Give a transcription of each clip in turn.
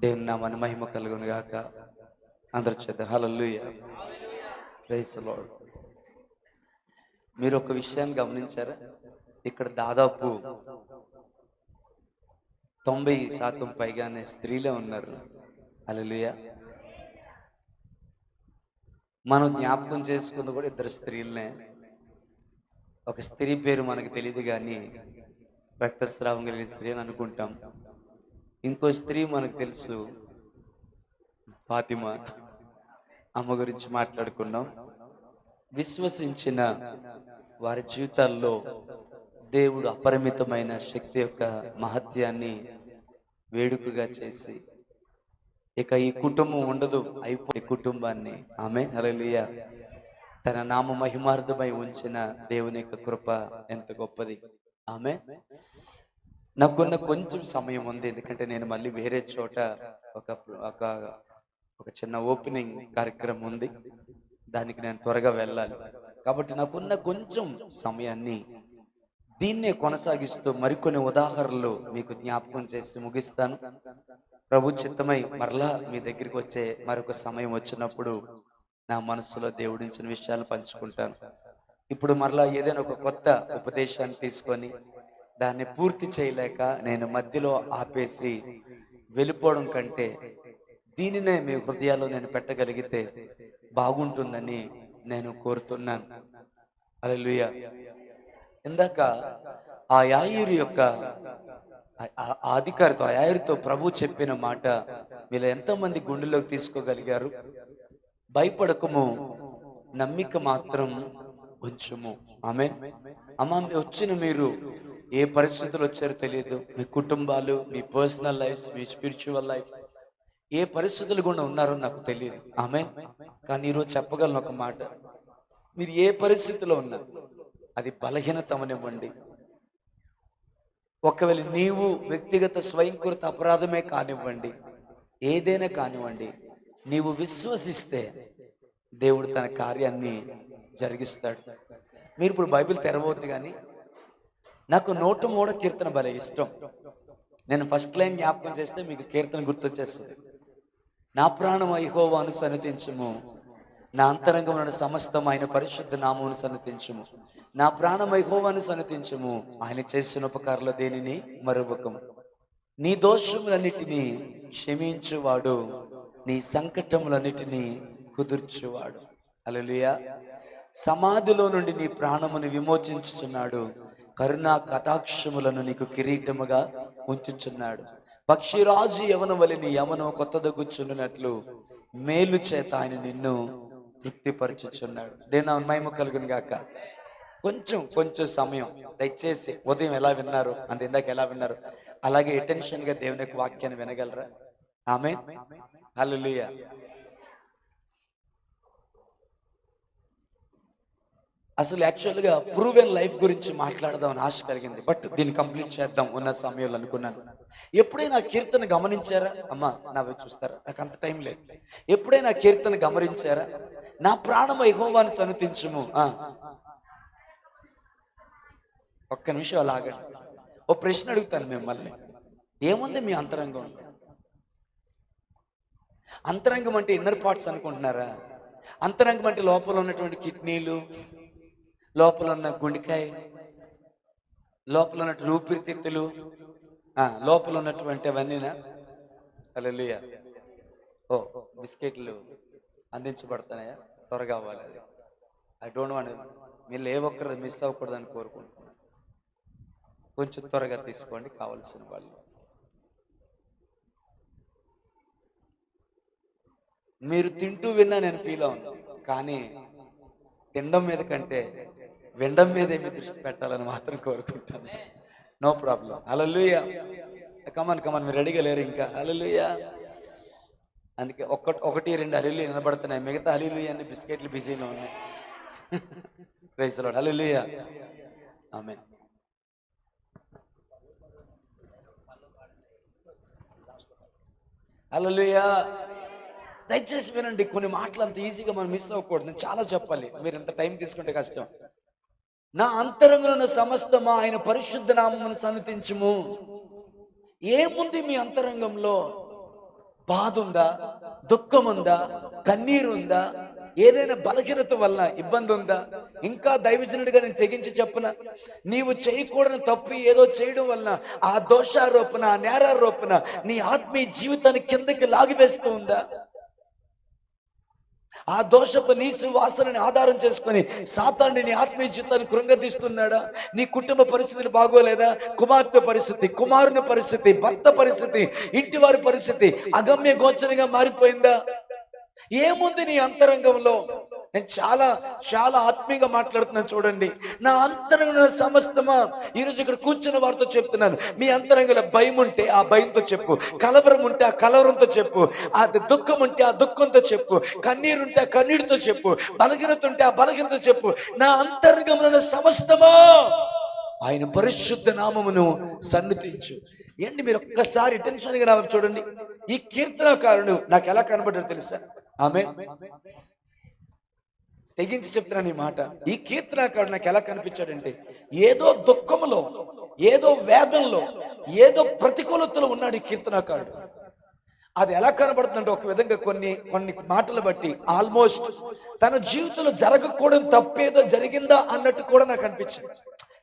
దేవుని నామాన్ని మహిమ కలుగును గాక. అందరూ చేద్దాం హల్లెలూయా, ప్రైజ్ ది లార్డ్. మీరు ఒక విషయాన్ని గమనించారా? ఇక్కడ దాదాపు 90% పైగానే స్త్రీలే ఉన్నారు. హల్లెలూయా. మనం జ్ఞాపకం చేసుకుంది కూడా ఇద్దరు స్త్రీలనే. ఒక స్త్రీ పేరు మనకు తెలియదు కానీ రక్తస్రావం కలిగిన స్త్రీ అని అనుకుంటాం. ఇంకో స్త్రీ మనకు తెలుసు, ఫాతిమా అమ్మ గురించి మాట్లాడుకున్నాం. విశ్వసించిన వారి జీవితాల్లో దేవుడు అపరిమితమైన శక్తి యొక్క మహత్యాన్ని వేడుకగా చేసి ఇక ఈ కుటుంబం ఉండదు, అయిపోయి కుటుంబాన్ని ఆమె హల్లెలూయా తన నామ మహిమార్థమై ఉంచిన దేవుని యొక్క కృప ఎంత గొప్పది. ఆమె నాకున్న కొంచెం సమయం ఉంది, ఎందుకంటే నేను మళ్ళీ వేరే చోట ఒక ఒక ఒక చిన్న ఓపెనింగ్ కార్యక్రమం ఉంది, దానికి నేను త్వరగా వెళ్ళాలి. కాబట్టి నాకున్న కొంచెం సమయాన్ని దీన్నే కొనసాగిస్తూ మరికొన్ని ఉదాహరణలు మీకు జ్ఞాపకం చేసి ముగిస్తాను. ప్రభు చిత్తమై మరలా మీ దగ్గరికి వచ్చే మరొక సమయం వచ్చినప్పుడు నా మనసులో దేవుడించిన విషయాలు పంచుకుంటాను. ఇప్పుడు మరలా ఏదైనా ఒక కొత్త ఉపదేశాన్ని తీసుకొని దాన్ని పూర్తి చేయలేక నేను మధ్యలో ఆపేసి వెళ్ళిపోవడం కంటే దీనినే మీ హృదయాల్లో నేను పెట్టగలిగితే బాగుంటుందని నేను కోరుతున్నాను. హల్లెలూయా. ఇందాక ఆ యాయీరు యొక్క అధికారితో ఆ యాయీరుతో ప్రభు చెప్పిన మాట మీరు ఎంతమంది గుండెలోకి తీసుకోగలిగారు? భయపడకము, నమ్మిక మాత్రం ఉంచుము. ఆమేన్. అమ్మ, వచ్చిన మీరు ఏ పరిస్థితులు వచ్చారో తెలియదు. మీ కుటుంబాలు, మీ పర్సనల్ లైఫ్, మీ స్పిరిచువల్ లైఫ్ ఏ పరిస్థితులు గుండా ఉన్నారో నాకు తెలియదు. ఆమేన్. కానీ ఈరోజు చెప్పగలను ఒక మాట, మీరు ఏ పరిస్థితిలో ఉన్నారు, అది బలహీనత అవనివ్వండి, ఒకవేళ నీవు వ్యక్తిగత స్వయంకృత అపరాధమే కానివ్వండి, ఏదైనా కానివ్వండి, నీవు విశ్వసిస్తే దేవుడు తన కార్యాన్ని జరిగిస్తాడు. మీరు ఇప్పుడు బైబిల్ తెరవద్దు, కానీ నాకు 103 కీర్తన భలే ఇష్టం. నేను ఫస్ట్ లైన్ జ్ఞాపకం చేస్తే మీకు కీర్తన గుర్తొచ్చేస్తుంది. నా ప్రాణము యెహోవాను సన్నిధించుము, నా అంతరంగమున సమస్తం ఆయన పరిశుద్ధ నామమును సన్నిధించుము. నా ప్రాణము యెహోవాను సన్నిధించుము, ఆయన చేసిన ఉపకారాలు దేనిని మరువకము. నీ దోషములన్నిటినీ క్షమించువాడు, నీ సంకటములన్నిటినీ కుదుర్చువాడు. హల్లెలూయా. సమాధిలో నుండి నీ ప్రాణమును విమోచించుచున్నాడు, కరుణా కటాక్షములను నీకు కిరీటముగా ఉంచుచున్నాడు. పక్షిరాజు యవనం వలె నీ యవనం కొత్తదగుచున్నట్లు మేలు చేత ఆయన నిన్ను తృప్తిపరచుచున్నాడు. దేని మహిమ కలుగును గాక. కొంచెం సమయం దయచేసి ఉదయం ఎలా విన్నారు అంటే ఇందాక ఎలా విన్నారు అలాగే అటెన్షన్ గా దేవుని యొక్క వాక్యాన్ని వినగలరా? ఆమేన్. హల్లెలూయా. అసలు యాక్చువల్గా ప్రూవెన్ లైఫ్ గురించి మాట్లాడదామని ఆశ కలిగింది, బట్ దీన్ని కంప్లీట్ చేద్దాం ఉన్న సమయంలో అనుకున్నాను. ఎప్పుడైనా కీర్తన గమనించారా? అమ్మా నావి చూస్తారా, నాకు అంత టైం లేదు. ఎప్పుడైనా కీర్తన గమనించారా? నా ప్రాణము యెహోవాను సన్నిధించుము. ఒక్క నిమిషం అలాగండి. ఓ ప్రశ్న అడుగుతాను మిమ్మల్ని, ఏముంది మీ అంతరంగం? అంతరంగం అంటే ఇన్నర్ పార్ట్స్ అనుకుంటున్నారా? అంతరంగం అంటే లోపల ఉన్నటువంటి కిడ్నీలు, లోపల ఉన్న గుండెకాయ, లోపల ఉన్నటువంటి ఊపిరితిత్తులు, లోపల ఉన్నటువంటి అవన్నీనా? హల్లెలూయా. ఓ బిస్కెట్లు అందించబడతాయా? త్వరగా అవ్వాలి అది. ఐ డోంట్ వాంట్ మీరు ఏ ఒక్కరు మిస్ అవ్వకూడదని కోరుకుంటున్నాను. కొంచెం త్వరగా తీసుకోండి కావలసిన వాళ్ళు. మీరు తింటూ విన్నా నేను ఫీల్ అవును, కానీ తినడం మీద కంటే వినడం మీద ఏమి దృష్టి పెట్టాలని మాత్రం కోరుకుంటాను. No problem. హల్లెలూయా. కమాన్ మీరు రెడీగా లేరు ఇంకా? హల్లెలూయా. అందుకే ఒకటి రెండు హల్లెలూయా నిలబడుతున్నాయి, మిగతా హల్లెలూయా అన్ని బిస్కెట్లు బిజీలో ఉన్నాయి. Praise the lord. Hallelujah. Amen. Hallelujah. దయచేసి వినండి, కొన్ని మాటలు అంత ఈజీగా మనం మిస్ అవ్వకూడదు. నేను చాలా చెప్పాలి, మీరు ఎంత టైం తీసుకుంటే కష్టం. నా అంతరంగంలో సమస్తమా ఆయన పరిశుద్ధ నామమును సన్నిధించుము. ఏముంది మీ అంతరంగంలో? బాధ ఉందా, దుఃఖం ఉందా, కన్నీరు ఉందా, ఏదైనా బలహీనత వల్ల ఇబ్బంది ఉందా? ఇంకా దైవజనుడిగా నేను తెగించి చెప్పన, నీవు చేయకూడని తప్పు ఏదో చేయడం వల్ల ఆ దోషారోపణ, ఆ నేరారోపణ నీ ఆత్మీయ జీవితాన్ని కిందకి లాగివేస్తూ ఉందా? ఆ దోషపు నీసు వాసనని ఆధారం చేసుకొని సాతాను నీ ఆత్మీయ జీవితాన్ని కృంగతీస్తున్నాడా? నీ కుటుంబ పరిస్థితులు బాగోలేదా? కుమార్తె పరిస్థితి, కుమారుని పరిస్థితి, భర్త పరిస్థితి, ఇంటి వారి పరిస్థితి అగమ్య గోచరంగా మారిపోయిందా? ఏముంది నీ అంతరంగంలో? నేను చాలా చాలా ఆత్మీయంగా మాట్లాడుతున్నాను చూడండి. నా అంతరంగంలో సమస్తమా, ఈరోజు ఇక్కడ కూర్చున్న వారితో చెప్తున్నాను, మీ అంతరంగంలో భయం ఉంటే ఆ భయంతో చెప్పు, కలవరం ఉంటే ఆ కలవరంతో చెప్పు, ఆ దుఃఖం ఉంటే ఆ దుఃఖంతో చెప్పు, కన్నీరు ఉంటే ఆ కన్నీరుతో చెప్పు, బలహీనత ఉంటే ఆ బలహీనతో చెప్పు. నా అంతరంగంలో సమస్తమా ఆయన పరిశుద్ధ నామమును సన్నిధించు. ఏంటి మీరు ఒక్కసారి టెన్షన్గా నా చూడండి. ఈ కీర్తనకారుడు నాకు ఎలా కనబడ్డాడు తెలుసా? ఆమె తెగించి చెప్తున్నాను ఈ మాట. ఈ కీర్తనకారుడు నాకు ఎలా కనిపించాడంటే, ఏదో దుఃఖంలో, ఏదో వేదంలో, ఏదో ప్రతికూలతలో ఉన్నాడు ఈ కీర్తనకారుడు. అది ఎలా కనబడుతుందంటే, ఒక విధంగా కొన్ని కొన్ని మాటలు బట్టి ఆల్మోస్ట్ తన జీవితంలో జరగకూడని తప్పేదో జరిగిందా అన్నట్టు కూడా నాకు అనిపించింది.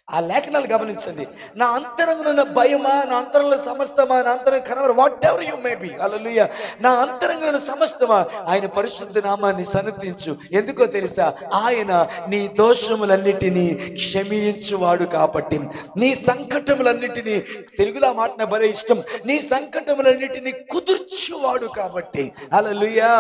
ఆ లేఖనాలు గమనించండి. నా అంతరంగంలో ఉన్న భయమా, నా అంతరంగంలో సమస్తమా, నా అంతరంగ కనవరు, whatever you may be, hallelujah, నా అంతరంగంలో సమస్తమా ఆయన పరిశుద్ధ నామాన్ని సన్నిధించు. ఎందుకో తెలుసా? ఆయన నీ దోషములన్నిటినీ క్షమించువాడు కాబట్టి, నీ సంకటములన్నిటినీ, తెలుగులో మాట నాకు భలే ఇష్టం, నీ సంకటములన్నిటినీ కుదుర్చువాడు కాబట్టి. హల్లెలూయా.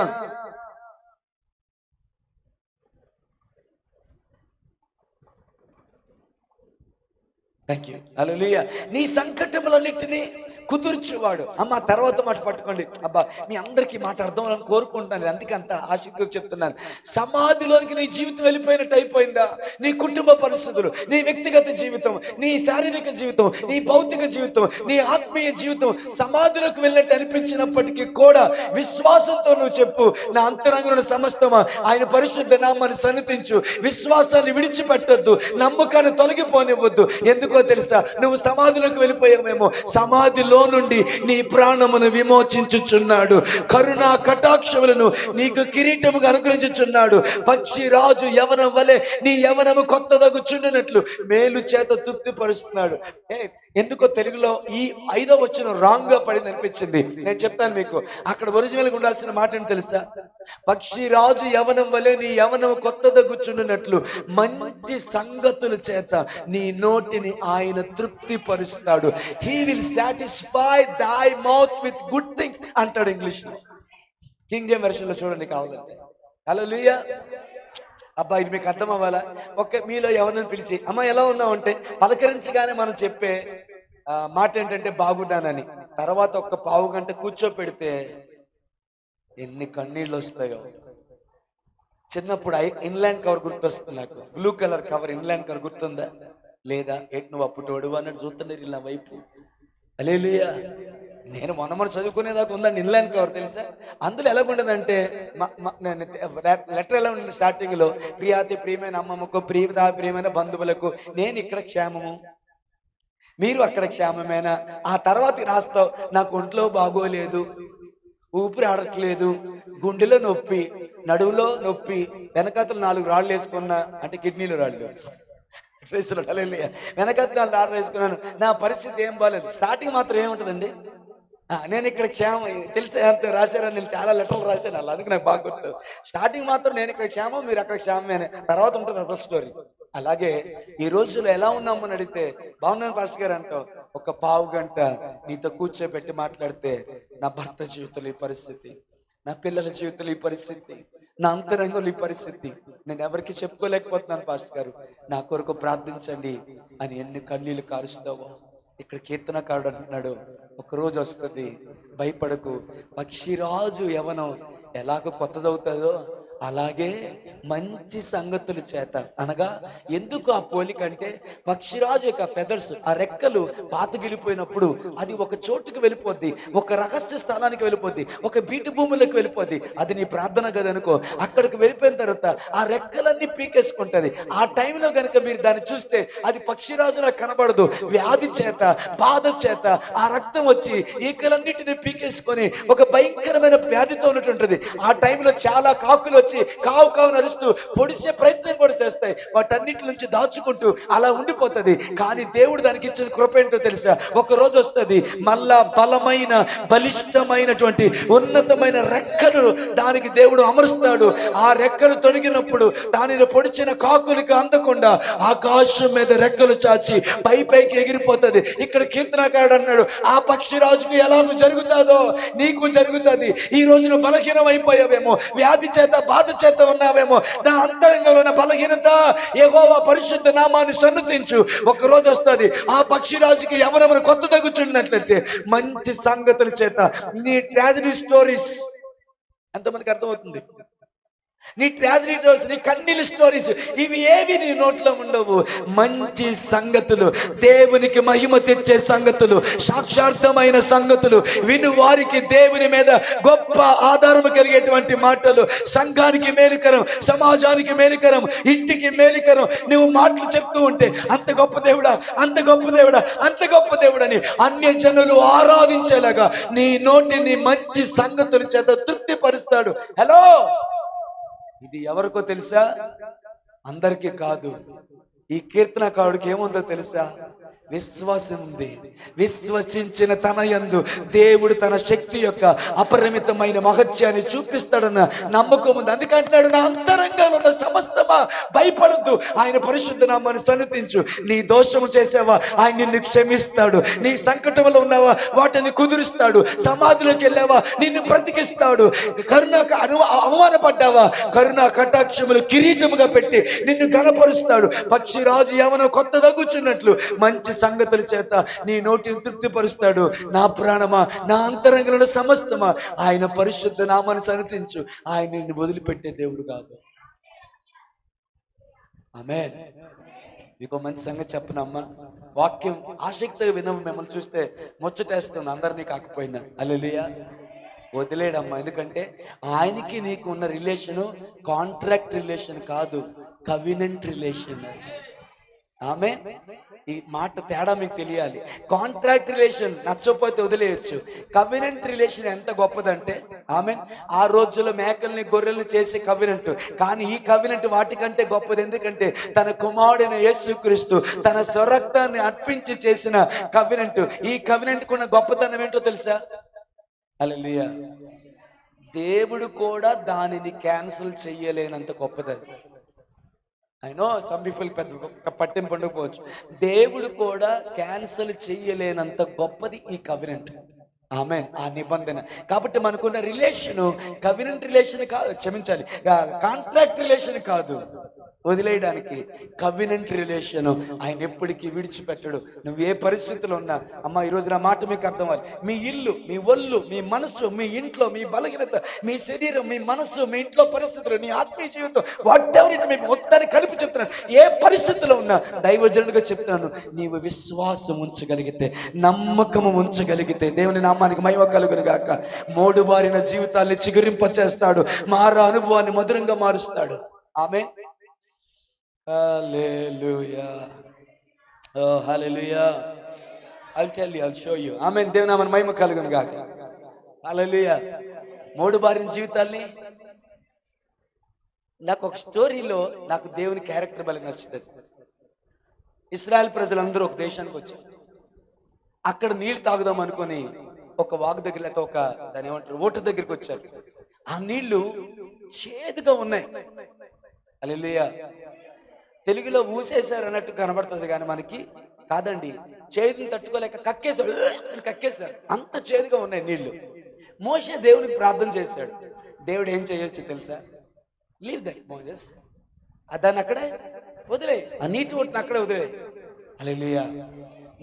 Thank you. హల్లెలూయా. నీ సంకటములన్నిటినీ కుదుర్చువాడు. అమ్మ తర్వాత మాట పట్టుకోండి. అబ్బా, మీ అందరికీ మాట అర్థం అని కోరుకుంటున్నాను, అందుకే అంత ఆసక్తిగా చెప్తున్నాను. సమాధిలోనికి నీ జీవితం వెళ్ళిపోయినట్టు అయిపోయిందా? నీ కుటుంబ పరిస్థితులు, నీ వ్యక్తిగత జీవితం, నీ శారీరక జీవితం, నీ భౌతిక జీవితం, నీ ఆత్మీయ జీవితం సమాధిలోకి వెళ్ళినట్టు అనిపించినప్పటికీ కూడా విశ్వాసంతో నువ్వు చెప్పు, నా అంతరంగంలో సమస్తమా ఆయన పరిశుద్ధ నామాన్ని సన్నిధించు. విశ్వాసాన్ని విడిచిపెట్టొద్దు, నమ్మకాన్ని తొలగిపోనివ్వద్దు. ఎందుకో తెలుసా? నువ్వు సమాధిలోకి వెళ్ళిపోయావేమో, సమాధిలో నుండి నీ ప్రాణమును విమోచించుచున్నాడు. కరుణా కటాక్షములను నీకు కిరీటముగా అనుగ్రహించుచున్నాడు. పక్షి రాజు యవనం వలె నీ యవనము కొత్తదగుచుండినట్లు మేలు చేత తృప్తి పరుస్తున్నాడు. ఎందుకో తెలుగులో ఈ 5వ వచనం రాంగ్ గా పడింది అనిపించింది. నేను చెప్తాను మీకు, అక్కడ ఒరిజినల్ గా ఉండాల్సిన మాట ఏంటి తెలుసా? పక్షి రాజు యవనం వలె నీ యవనం కొత్తదగుచుండినట్లు మంచి సంగతుల చేత నీ నోటిని ఆయన తృప్తి పరుస్తాడు. He will satisfy thy mouth with good things అంటాడు ఇంగ్లీష్ లో. కింగ్ జేమ్స్ వెర్షన్ లో చూడండి కావాలంటే. హల్లెలూయా. అబ్బా, ఇది మీకు అర్థం అవ్వాలా? ఓకే, మీలో ఎవరిని పిలిచి అమ్మ ఎలా ఉన్నావు అంటే పలకరించగానే మనం చెప్పే మాట ఏంటంటే బాగున్నానని. తర్వాత ఒక్క పావు గంట కూర్చోపెడితే ఎన్ని కన్నీళ్ళు వస్తాయో. చిన్నప్పుడు ఇన్లాండ్ కవర్ గుర్తొస్తుంది నాకు, blue colour cover, inland cover గుర్తుందా లేదా? నువ్వు అప్పుడు అన్నట్టు చూస్తున్నారు ఇలా వైపు. హల్లెలూయా. నేను మొన్న చదువుకునేదాకా ఉందండి ఇన్లాండ్ కవర్, తెలుసా? అందులో ఎలాగుండదంటే లెటర్ ఎలా ఉండింది స్టార్టింగ్ లో, ప్రియాతి ప్రియమైన అమ్మమ్మకు, ప్రియమైన బంధువులకు నేను ఇక్కడ క్షేమము, మీరు అక్కడ క్షేమమేనా? ఆ తర్వాత రాస్తావు, నాకు ఒంట్లో బాగోలేదు, ఊపిరి ఆడట్లేదు, గుండెలో నొప్పి, నడువులో నొప్పి, వెనకాతలు 4 రాళ్ళు వేసుకున్నా, అంటే కిడ్నీలో రాళ్ళు, వెనకాతలు 4 రాళ్ళు వేసుకున్నాను, నా పరిస్థితి ఏం బాగాలేదు. స్టార్టింగ్ మాత్రం ఏముంటుందండి, నేను ఇక్కడ క్షేమం, తెలిసే రాశారని నేను చాలా లెటర్లు రాశాను అలా, అందుకు నాకు బాగా గుర్తు. స్టార్టింగ్ మాత్రం నేను ఇక్కడ క్షేమం, మీరు అక్కడ క్షేమమే, తర్వాత ఉంటుంది అసలు స్టోరీ. అలాగే ఈ రోజుల్లో ఎలా ఉన్నామని అడిగితే బాగున్నాను పాస్టర్ గారు అంటావు. ఒక పావు గంట నీతో కూర్చోబెట్టి మాట్లాడితే నా భర్త జీవితంలో ఈ పరిస్థితి, నా పిల్లల జీవితంలో ఈ పరిస్థితి, నా అంతరంగంలో ఈ పరిస్థితి, నేను ఎవరికి చెప్పుకోలేకపోతున్నాను పాస్టర్ గారు, నా కొరకు ప్రార్థించండి అని ఎన్ని కన్నీళ్లు కారుస్తావో. ఇక్కడ కీర్తనకారుడు అంటున్నాడు, ఒక రోజు వస్తుంది, భయపడకు, పక్షిరాజు యవనం ఎలాగో కొత్తదవుతుందో అలాగే మంచి సంగతుల చేత అనగా, ఎందుకు ఆ పోలిక అంటే, పక్షిరాజు యొక్క ఫెదర్స్, ఆ రెక్కలు పాతగిలిపోయినప్పుడు అది ఒక చోటుకి వెళ్ళిపోద్ది, ఒక రహస్య స్థలానికి వెళ్ళిపోద్ది, ఒక బీటు భూములకు వెళ్ళిపోద్ది. అది నీ ప్రార్థన గది అనుకో. అక్కడికి వెళ్ళిపోయిన తర్వాత ఆ రెక్కలన్నీ పీకేసుకుంటది. ఆ టైంలో కనుక మీరు దాన్ని చూస్తే అది పక్షిరాజులా కనబడదు. వ్యాధి చేత, బాధ చేత ఆ రక్తం వచ్చి ఈకలన్నిటిని పీకేసుకొని ఒక భయంకరమైన వ్యాధితో ఉన్నటువంటిది. ఆ టైంలో చాలా కాకులు వచ్చి కావు కావు నరుస్తూ పొడిచే ప్రయత్నం కూడా చేస్తాయి. వాటన్నిటి నుంచి దాచుకుంటూ అలా ఉండిపోతుంది. కానీ దేవుడు దానికి ఇచ్చిన కృప ఏంటో తెలుసా? ఒక రోజు వస్తుంది, మళ్ళా బలమైన బలిష్టమైనటువంటి ఉన్నతమైన రెక్కలు దానికి దేవుడు అమరుస్తాడు. ఆ రెక్కలు తొడిగినప్పుడు దానిని పొడిచిన కాకులకి అందకుండా ఆకాశం మీద రెక్కలు చాచి పైకి ఎగిరిపోతుంది. ఇక్కడ కీర్తనకారుడు అన్నాడు, ఆ పక్షిరాజుకు ఎలాగో జరుగుతుందో నీకు జరుగుతుంది. ఈ రోజు నువ్వు బలహీనం అయిపోయావేమో, వ్యాధి చేత బాధ చేత ఉన్నావేమో, నా అంతరంగంలో ఉన్న బలహీనత, యెహోవా పరిశుద్ధ నామాన్ని సన్నతించు. ఒక రోజు వస్తుంది, ఆ పక్షిరాజుకి ఎవరెవరు కొత్త తగ్గుచున్నట్లయితే మంచి సంగతుల చేత నీ ట్రాజడీ స్టోరీస్ ఎంతమందికి అర్థమవుతుంది? నీ ట్రాజడీ స్టోరీస్, నీ కన్నీళ్ళ స్టోరీస్, ఇవి ఏవి నీ నోట్లో ఉండవు. మంచి సంగతులు, దేవునికి మహిమ తెచ్చే సంగతులు, సాక్షార్థమైన సంగతులు విను వారికి దేవుని మీద గొప్ప ఆధారం కలిగేటువంటి మాటలు, సంఘానికి మేలుకరం, సమాజానికి మేలుకరం, ఇంటికి మేలుకరం. నువ్వు మాటలు చెప్తూ ఉంటే అంత గొప్ప దేవుడా, అంత గొప్ప దేవుడా, అంత గొప్ప దేవుడని అన్య జనులు ఆరాధించేలాగా నీ నోటిని మంచి సంగతుల చేత తృప్తిపరుస్తాడు. హలో, ఇది ఎవరికో తెలుసా? అందరికీ కాదు. ఈ కీర్తనకారుడికి ఏముందో తెలుసా? విశ్వాసం ఉంది. విశ్వసించిన తన యందు దేవుడు తన శక్తి యొక్క అపరిమితమైన మహత్యాన్ని చూపిస్తాడన్న నమ్మకం ఉంది. అందుకంటున్నాడు, నా అంతరంగంలో ఉన్న సమస్తమా భయపడద్దు, ఆయన పరిశుద్ధ నామాన్ని సన్నిధించు. నీ దోషము చేసావా, ఆయన నిన్ను క్షమిస్తాడు. నీ సంకటంలో ఉన్నావా, వాటిని కుదురుస్తాడు. సమాధిలోకి వెళ్ళావా, నిన్ను బ్రతికిస్తాడు. అవమానపడ్డావా, కరుణా కటాక్షములు కిరీటముగా పెట్టి నిన్ను గణపరుస్తాడు. పక్షిరాజు యవనం కొత్త దగ్గుచున్నట్లు మంచి సంగతుల చేత నీ నోటిని తృప్తిపరుస్తాడు. నా ప్రాణమా, నా అంతరంగంలో సమస్తమా ఆయన పరిశుద్ధ నామాన్ని సన్నిధించు. ఆయన నిన్ను వదిలిపెట్టే దేవుడు కాదు. ఆమేన్. మీకు మంచి సంగతి చెప్పనమ్మా, వాక్యం ఆసక్తిగా వినము. మిమ్మల్ని చూస్తే ముచ్చటేస్తుంది, అందరినీ కాకపోయినా. హల్లెలూయా. వదిలేడమ్మా. ఎందుకంటే ఆయనకి నీకు ఉన్న రిలేషను కాంట్రాక్ట్ రిలేషన్ కాదు, కవినెంట్ రిలేషన్. ఆమె ఈ మాట తేడా మీకు తెలియాలి. కాంట్రాక్ట్ రిలేషన్ నచ్చకపోతే వదిలేయచ్చు. కవినెంట్ రిలేషన్ ఎంత గొప్పదంటే, ఆమె ఆ రోజుల్లో మేకల్ని గొర్రెల్ని చేసే కవినెంట్, కానీ ఈ కవినెంట్ వాటికంటే గొప్పది. ఎందుకంటే తన కుమారుడైన యేసుక్రీస్తు తన స్వరక్తాన్ని అర్పించి చేసిన కవినెంట్. ఈ కవినెంట్ కున్న గొప్పతనం ఏంటో తెలుసా? హల్లెలూయా. దేవుడు కూడా దానిని క్యాన్సిల్ చెయ్యలేనంత గొప్పది. ఐ నో సమ్ పీపుల్ పెద్ద పట్టింపు ఉండకపోవచ్చు. దేవుడు కూడా క్యాన్సిల్ చెయ్యలేనంత గొప్పది ఈ కవినెంట్. ఆమేన్. ఆ నిబంధన. కాబట్టి మనకున్న రిలేషను కవినెంట్ రిలేషన్ కాదు, క్షమించాలి, కాంట్రాక్ట్ రిలేషన్ కాదు. వదిలేయడానికి కవినెంట్ రిలేషన్ ఆయన ఎప్పటికీ విడిచిపెట్టడు. నువ్వు ఏ పరిస్థితిలో ఉన్నా, అమ్మ ఈరోజు నా మాట మీకు అర్థం అవ్వాలి. మీ ఇల్లు, మీ ఒళ్ళు, మీ మనస్సు, మీ ఇంట్లో మీ బలహీనత, మీ శరీరం, మీ మనస్సు, మీ ఇంట్లో పరిస్థితులు, నీ ఆత్మీయ జీవితం, వాట్ ఎవర్ ఇట్, మీకు మొత్తాన్ని కలిపి చెప్తున్నాను. ఏ పరిస్థితిలో ఉన్నా దైవజనుడిగా చెప్తున్నాను, నీవు విశ్వాసం ఉంచగలిగితే, నమ్మకము ఉంచగలిగితే దేవుని నామానికి మహిమ కలుగును గాక. మోడుబారిన జీవితాన్ని చిగురింపచేస్తాడు, మారా అనుభవాన్ని మధురంగా మారుస్తాడు. ఆమేన్. Hallelujah. Oh, hallelujah. I'll tell you, I'll show you. Amen. దేవుని నామమున మహిమ కలుగును గాక. Hallelujah. మూడు బారిన జీవితాల్ని, నాకు ఒక స్టోరీలో నాకు దేవుని క్యారెక్టర్ బలి నచ్చుతుంది. ఇశ్రాయేల్ ప్రజలందరూ ఒక దేశానికి వచ్చారు. అక్కడ నీళ్లు తాగుదాం అనుకొని ఒక వాగు దగ్గర, లేకపోతే ఒక దాని ఏమంటారు ఓట దగ్గరికి వచ్చారు. ఆ నీళ్లు చేదుగా ఉన్నాయి. హల్లెలూయా. తెలుగులో ఊసేశారు అన్నట్టు కనబడుతుంది, కానీ మనకి కాదండి. చేతిని తట్టుకోలేక కక్కేశారు. అంత చేదుగా ఉన్నాయి నీళ్లు. మోషే దేవునికి ప్రార్థన చేశాడు. దేవుడు ఏం చేయొచ్చు తెలుసా? లీవ్ దట్ మోసెస్, దాన్ని అక్కడే వదిలే, ఆ నీటి ఒట్టును అక్కడే వదిలే. హల్లెలూయా.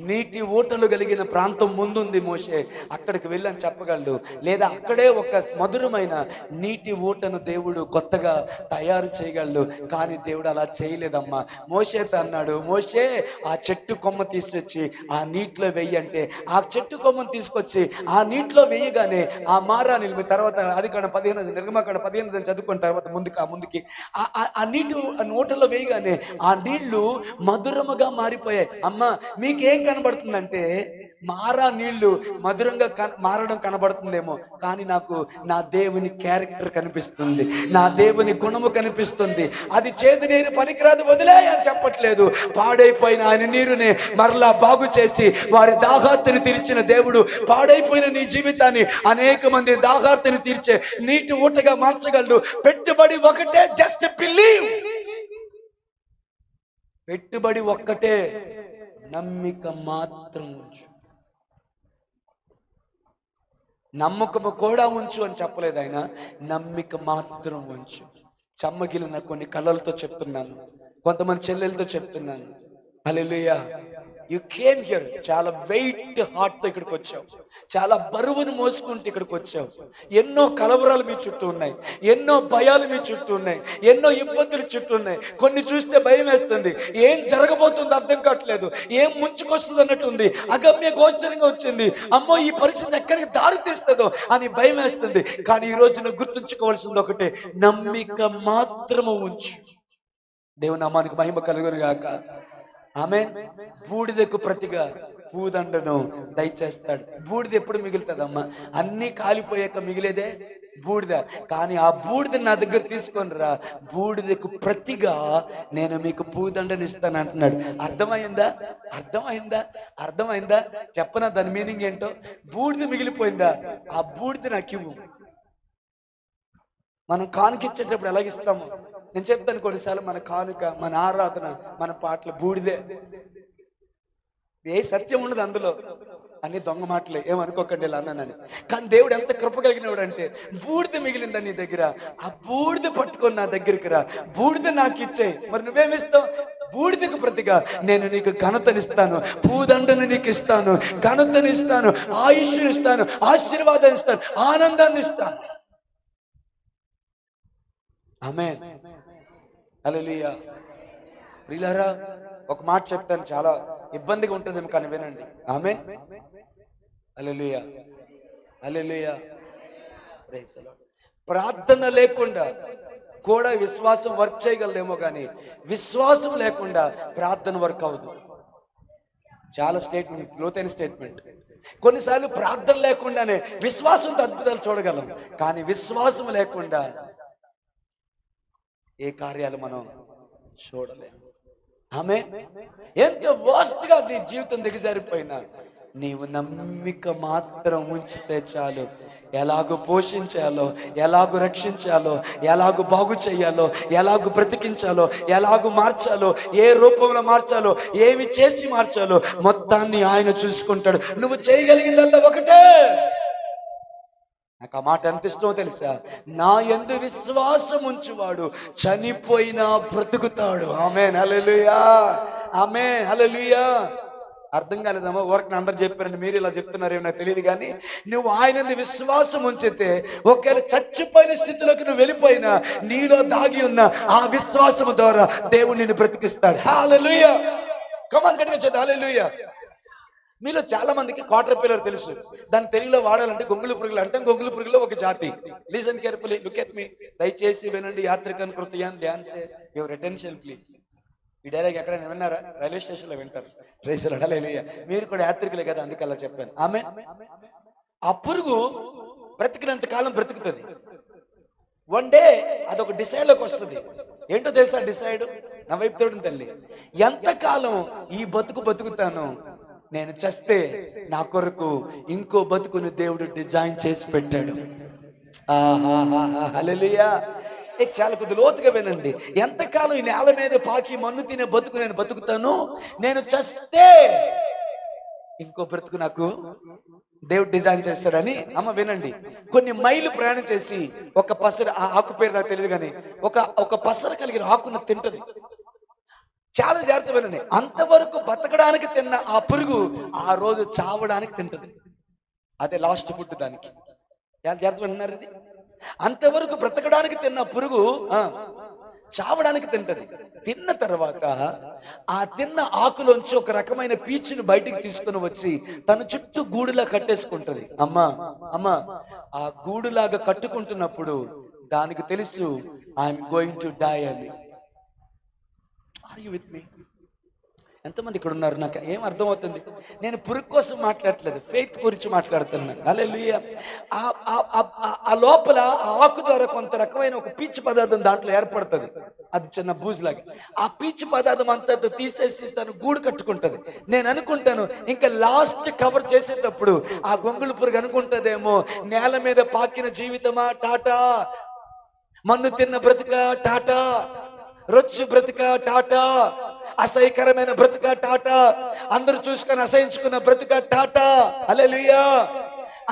నీటి ఊటలు కలిగిన ప్రాంతం ముందుంది మోషే, అక్కడికి వెళ్ళని చెప్పగలడు. లేదా అక్కడే ఒక మధురమైన నీటి ఊటను దేవుడు కొత్తగా తయారు చేయగలడు. కానీ దేవుడు అలా చేయలేదమ్మా. మోషేతో అన్నాడు, మోషే ఆ చెట్టు కొమ్మ తీసుకొచ్చి ఆ నీటిలో వెయ్యంటే ఆ చెట్టు కొమ్మను తీసుకొచ్చి ఆ నీటిలో వేయగానే ఆ మారా నిలిపి తర్వాత అది కాడ 15 నిర్గమకాండ 15 చదువుకున్న తర్వాత ముందుకి ఆ నీటి ఊటలో వేయగానే ఆ నీళ్లు మధురముగా మారిపోయాయి. అమ్మ మీకేం కనబడుతుందంటే మారా నీళ్లు మధురంగా మారడం కనబడుతుందేమో, కానీ నాకు నా దేవుని క్యారెక్టర్ కనిపిస్తుంది, నా దేవుని గుణము కనిపిస్తుంది. అది చేదు నీరు పనికిరాదు వదిలే అని చెప్పట్లేదు. పాడైపోయిన ఆయన నీరుని మరలా బాగు చేసి వారి దాహార్తిని తీర్చిన దేవుడు పాడైపోయిన నీ జీవితాన్ని అనేక మంది దాహార్తిని తీర్చే నీటి ఊటగా మార్చగలడు. పెట్టుబడి ఒకటే, జస్ట్ బిలీవ్. పెట్టుబడి ఒక్కటే, నమ్మిక మాత్రం ఉంచు. నమ్మకము కూడా ఉంచు అని చెప్పలేదు ఆయన, నమ్మిక మాత్రం ఉంచు. చెమ్మగిలిన కొన్ని కళ్ళలతో చెప్తున్నాను, కొంతమంది చెల్లెలతో చెప్తున్నాను. హల్లెలూయా. యు కేమ్ హియర్, చాలా వెయిట్ హార్ట్తో ఇక్కడికి వచ్చావు, చాలా బరువును మోసుకుంటూ ఇక్కడికి వచ్చావు. ఎన్నో కలవరాలు మీ చుట్టూ ఉన్నాయి, ఎన్నో భయాలు మీ చుట్టూ ఉన్నాయి, ఎన్నో ఇబ్బందులు చుట్టూ ఉన్నాయి. కొన్ని చూస్తే భయం వేస్తుంది, ఏం జరగబోతుందో అర్థం కావట్లేదు, ఏం ముంచుకొస్తుంది అన్నట్టుంది, అగమ్య గోచరంగా వచ్చింది. అమ్మో ఈ పరిస్థితి ఎక్కడికి దారి తీస్తుందో అని భయం వేస్తుంది. కానీ ఈ రోజు నువ్వు గుర్తుంచుకోవాల్సింది ఒకటే, నమ్మిక మాత్రము ఉంచు. దేవుని నామానికి మహిమ కలుగును గాక. ఆమేన్. బూడిదకు ప్రతిగా పూదండను దయచేస్తాడు. బూడిద ఎప్పుడు మిగులుతుందమ్మా? అన్నీ కాలిపోయాక మిగిలేదే బూడిద. కానీ ఆ బూడిద నా దగ్గర తీసుకొని రా, బూడిదకు ప్రతిగా నేను మీకు పూదండని ఇస్తాను అంటున్నాడు. అర్థమైందా? అర్థమైందా? అర్థమైందా? చెప్పనా దాని మీనింగ్ ఏంటో? బూడిద మిగిలిపోయిందా? ఆ బూడిద నాకు ఇవ్వు. మనం కానుకిచ్చేటప్పుడు ఎలాగిస్తాము? నేను చెప్తాను, కొన్నిసార్లు మన కానుక, మన ఆరాధన, మన పాటలు బూడిదే. ఏ సత్యం ఉండదు అందులో, అన్ని దొంగ మాటలే. ఏమనుకోకండి ఇలా అన్నానని. కానీ దేవుడు ఎంత కృప కలిగినవాడు అంటే, బూడిద మిగిలిందా నీ దగ్గర? ఆ బూడిద పట్టుకొని నా దగ్గరికి రా, బూడిద నాకు ఇచ్చేయి. మరి నువ్వేమిస్తావు? బూడిదకు ప్రతిగా నేను నీకు ఘనతనిస్తాను, పూదండను నీకు ఇస్తాను, ఘనతనిస్తాను, ఆయుష్ని ఇస్తాను, ఆశీర్వాదం ఇస్తాను, ఆనందాన్ని ఇస్తాను. ఆమేన్. హల్లెలూయా. ప్రియులారా, ఒక మాట చెప్తాను, చాలా ఇబ్బందిగా ఉంటుందేమో కానీ వినండి. Amen. Hallelujah. Hallelujah. Praise the lord. ప్రార్థన లేకుండా కూడా విశ్వాసం వర్క్ చేయగలదేమో, కానీ విశ్వాసం లేకుండా ప్రార్థన వర్క్ అవ్వదు. చాలా స్టేట్మెంట్, లోతైన స్టేట్మెంట్. కొన్నిసార్లు ప్రార్థన లేకుండానే విశ్వాసంతో అద్భుతాలు చూడగలం, కానీ విశ్వాసం లేకుండా ఏ కార్యాలు మనం చూడలేము. ఆమేన్. ఎంత వర్స్ట్ గా నీ జీవితం దిగజారిపోయినా నీవు నమ్మిక మాత్రం ఉంచితే చాలు. ఎలాగో పోషించాలో, ఎలాగో రక్షించాలో, ఎలాగో బాగు చేయాలో, ఎలాగో బ్రతికించాలో, ఎలాగో మార్చాలో, ఏ రూపంలో మార్చాలో, ఏమి చేసి మార్చాలో మొత్తాన్ని ఆయన చూసుకుంటాడు. నువ్వు చేయగలిగిందల్లా ఒకటే. నాకు ఆ మాట ఎంత ఇష్టమో తెలుసా? నా యందు విశ్వాసం ఉంచువాడు చనిపోయినా బ్రతుకుతాడు. ఆమేన్. హల్లెలూయా. ఆమేన్. హల్లెలూయా. అర్థం కాలేదమ్మా? ఊరికి అందరు చెప్పారండి, మీరు ఇలా చెప్తున్నారేమో నాకు తెలియదు. కానీ నువ్వు ఆయన విశ్వాసం ఉంచితే, ఒకవేళ చచ్చిపోయిన స్థితిలోకి నువ్వు వెళ్ళిపోయినా, నీలో దాగి ఉన్న ఆ విశ్వాసం ద్వారా దేవుడు నిన్ను బ్రతికిస్తాడు. హల్లెలూయా. కమాన్, గట్టిగా చేద్దాం. హల్లెలూయా. మీలో చాలా మందికి క్వార్టర్ పిల్లర్ తెలుసు. దాన్ని తెలుగులో వాడాలంటే గొంగులు పురుగులు అంటే, గొంగులు పురుగులో ఒక జాతి. Listen carefully, look at me. దయచేసి వినండి. యాత్రికన్ కృతయాన్ ధ్యాన్ సే యువర్ అటెన్షన్ ప్లీజ్. ఈ డైలాగ్ ఎక్కడైనా విన్నారా? రైల్వే స్టేషన్లో వింటారు. Praise the lord. హల్లెలూయా. మీరు కూడా యాత్రికులే కదా, అందుకే అలా చెప్పాను. ఆమె ఆ పురుగు బ్రతికినంత కాలం బ్రతుకుతుంది. వన్ డే అదొక డిసైడ్లోకి వస్తుంది. ఏంటో తెలుసా డిసైడ్? నా వైపు తోడు తల్లి, ఎంతకాలం ఈ బతుకుతాను, నేను చస్తే నా కొరకు ఇంకో బతుకుని దేవుడు డిజైన్ చేసి పెట్టాడు. హల్లెలూయా. చాలా కొద్ది లోతుగా వినండి. ఎంతకాలం ఈ నేల మీద పాకి మన్ను తినే బతుకు నేను బతుకుతాను, నేను చస్తే ఇంకో బ్రతుకు నాకు దేవుడు డిజైన్ చేస్తాడని. అమ్మ వినండి. కొన్ని మైలు ప్రయాణం చేసి ఒక పసర, ఆ ఆకు పేరు నాకు తెలియదు కానీ, ఒక పసర కలిగిన ఆకును తింటది. చాలా జాగ్రత్త వినండి. అంతవరకు బతకడానికి తిన్న ఆ పురుగు ఆ రోజు చావడానికి తింటది. అదే లాస్ట్ ఫుడ్ దానికి. చాలా జాగ్రత్త వింటున్నారు ఇది. అంతవరకు బ్రతకడానికి తిన్న పురుగు చావడానికి తింటది. తిన్న తర్వాత ఆ తిన్న ఆకులోంచి ఒక రకమైన పీచుని బయటికి తీసుకుని వచ్చి తన చుట్టూ గూడులా కట్టేసుకుంటది. అమ్మా అమ్మా ఆ గూడులాగా కట్టుకుంటున్నప్పుడు దానికి తెలుసు ఐఎమ్ గోయింగ్ టు డై అని. Are you with me? ఎంతమంది ఇక్కడ ఉన్నారు? నాకు ఏం అర్థమవుతుంది? నేను పురుగు కోసం మాట్లాడట్లేదు, ఫెయిత్ గురించి మాట్లాడుతున్నాను. హల్లెలూయా. ఆ లోపల ఆ ఆకు ద్వారా కొంత రకమైన ఒక పీచు పదార్థం దాంట్లో ఏర్పడుతుంది. అది చిన్న బూజులాగా. ఆ పీచు పదార్థం అంతా తీసేసి తను గూడు కట్టుకుంటది. నేను అనుకుంటాను ఇంకా లాస్ట్ కవర్ చేసేటప్పుడు ఆ గొంగుళ పురుగు అనుకుంటదేమో, నేల మీద పాకిన జీవితమా టాటా, మందు తిన్న బ్రతుక టాటా, రొచ్చు బ్రతుక టాటా, అసహ్యకరమైన బ్రతుక టాటా, అందరూ చూసుకొని అసహించుకున్న బ్రతుక టాటా, హల్లెలూయా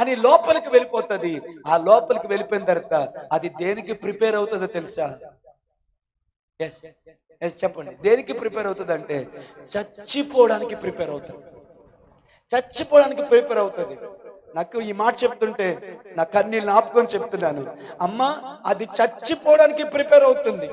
అని లోపలికి వెళ్ళిపోతుంది. ఆ లోపలికి వెళ్ళిపోయిన తర్వాత అది దేనికి ప్రిపేర్ అవుతుందో తెలుసా? ఎస్ ఎస్ చెప్పండి. దేనికి ప్రిపేర్ అవుతుంది అంటే చచ్చిపోవడానికి ప్రిపేర్ అవుతుంది. చచ్చిపోవడానికి ప్రిపేర్ అవుతుంది. నాకు ఈ మాట చెప్తుంటే నా కన్నీళ్ళు ఆపుకొని చెప్తున్నాను. అమ్మా అది చచ్చిపోవడానికి ప్రిపేర్ అవుతుంది.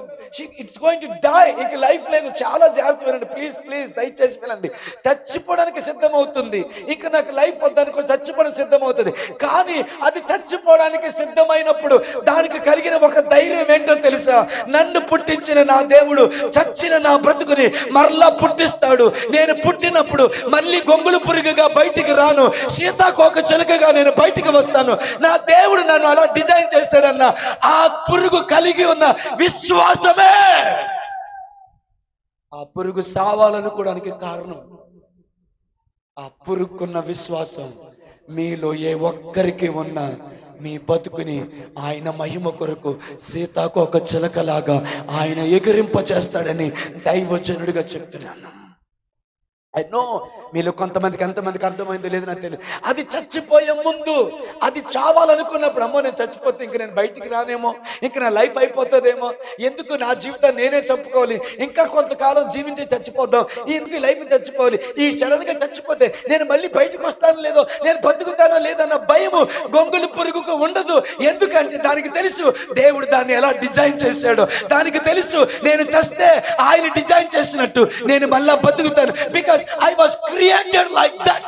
It's going to die. ఇంక లైఫ్ లేదు. చాలా జాగ్రత్త వినండి ప్లీజ్ ప్లీజ్, దయచేసి వినండి. చచ్చిపోవడానికి సిద్ధం అవుతుంది. ఇక నాకు లైఫ్ వద్దనుకో చచ్చిపోవడానికి సిద్ధం అవుతుంది. కానీ అది చచ్చిపోవడానికి సిద్ధమైనప్పుడు దానికి కలిగిన ఒక ధైర్యం ఏంటో తెలుసా? నన్ను పుట్టించిన నా దేవుడు చచ్చిన నా బ్రతుకుని మరలా పుట్టిస్తాడు. నేను పుట్టినప్పుడు మళ్ళీ గొంగుళ పురుగుగా బయటికి రాను, సీతాకోక చిలుకగా నేను బయటికి వస్తాను. నా దేవుడు నన్ను అలా డిజైన్ చేస్తాడన్న ఆ పురుగు కలిగి ఉన్న విశ్వాసమే ఆ పురుగు సావాలనుకోవడానికి కారణం. ఆ పురుగుకున్న విశ్వాసం మీలో ఏ ఒక్కరికి ఉన్నా మీ బతుకుని ఆయన మహిమ కొరకు సీతాకోక చిలకలాగా ఆయన ఎగిరింప చేస్తాడని దైవజనుడిగా చెప్తున్నాను. ఐ నో మీలో కొంతమందికి ఎంతమందికి అర్థమైందో లేదు నాకు తెలియదు. అది చచ్చిపోయే ముందు, అది చావాలనుకున్నప్పుడు అమ్మో నేను చచ్చిపోతే ఇంక నేను బయటికి రానేమో, ఇంక నా లైఫ్ అయిపోతుందేమో, ఎందుకు నా జీవితాన్ని నేనే చంపుకోవాలి, ఇంకా కొంతకాలం జీవించి చచ్చిపోద్దాం, ఎందుకు లైఫ్ చచ్చిపోవాలి, ఈ సడన్ గా చచ్చిపోతే నేను మళ్ళీ బయటకు వస్తానో లేదో, నేను బతుకుతానో లేదన్న భయము గొంగుళ పురుగుకు ఉండదు. ఎందుకంటే దానికి తెలుసు దేవుడు దాన్ని ఎలా డిజైన్ చేశాడో. దానికి తెలుసు నేను చస్తే ఆయన డిజైన్ చేసినట్టు నేను మళ్ళా బతుకుతాను. Because I was created like that.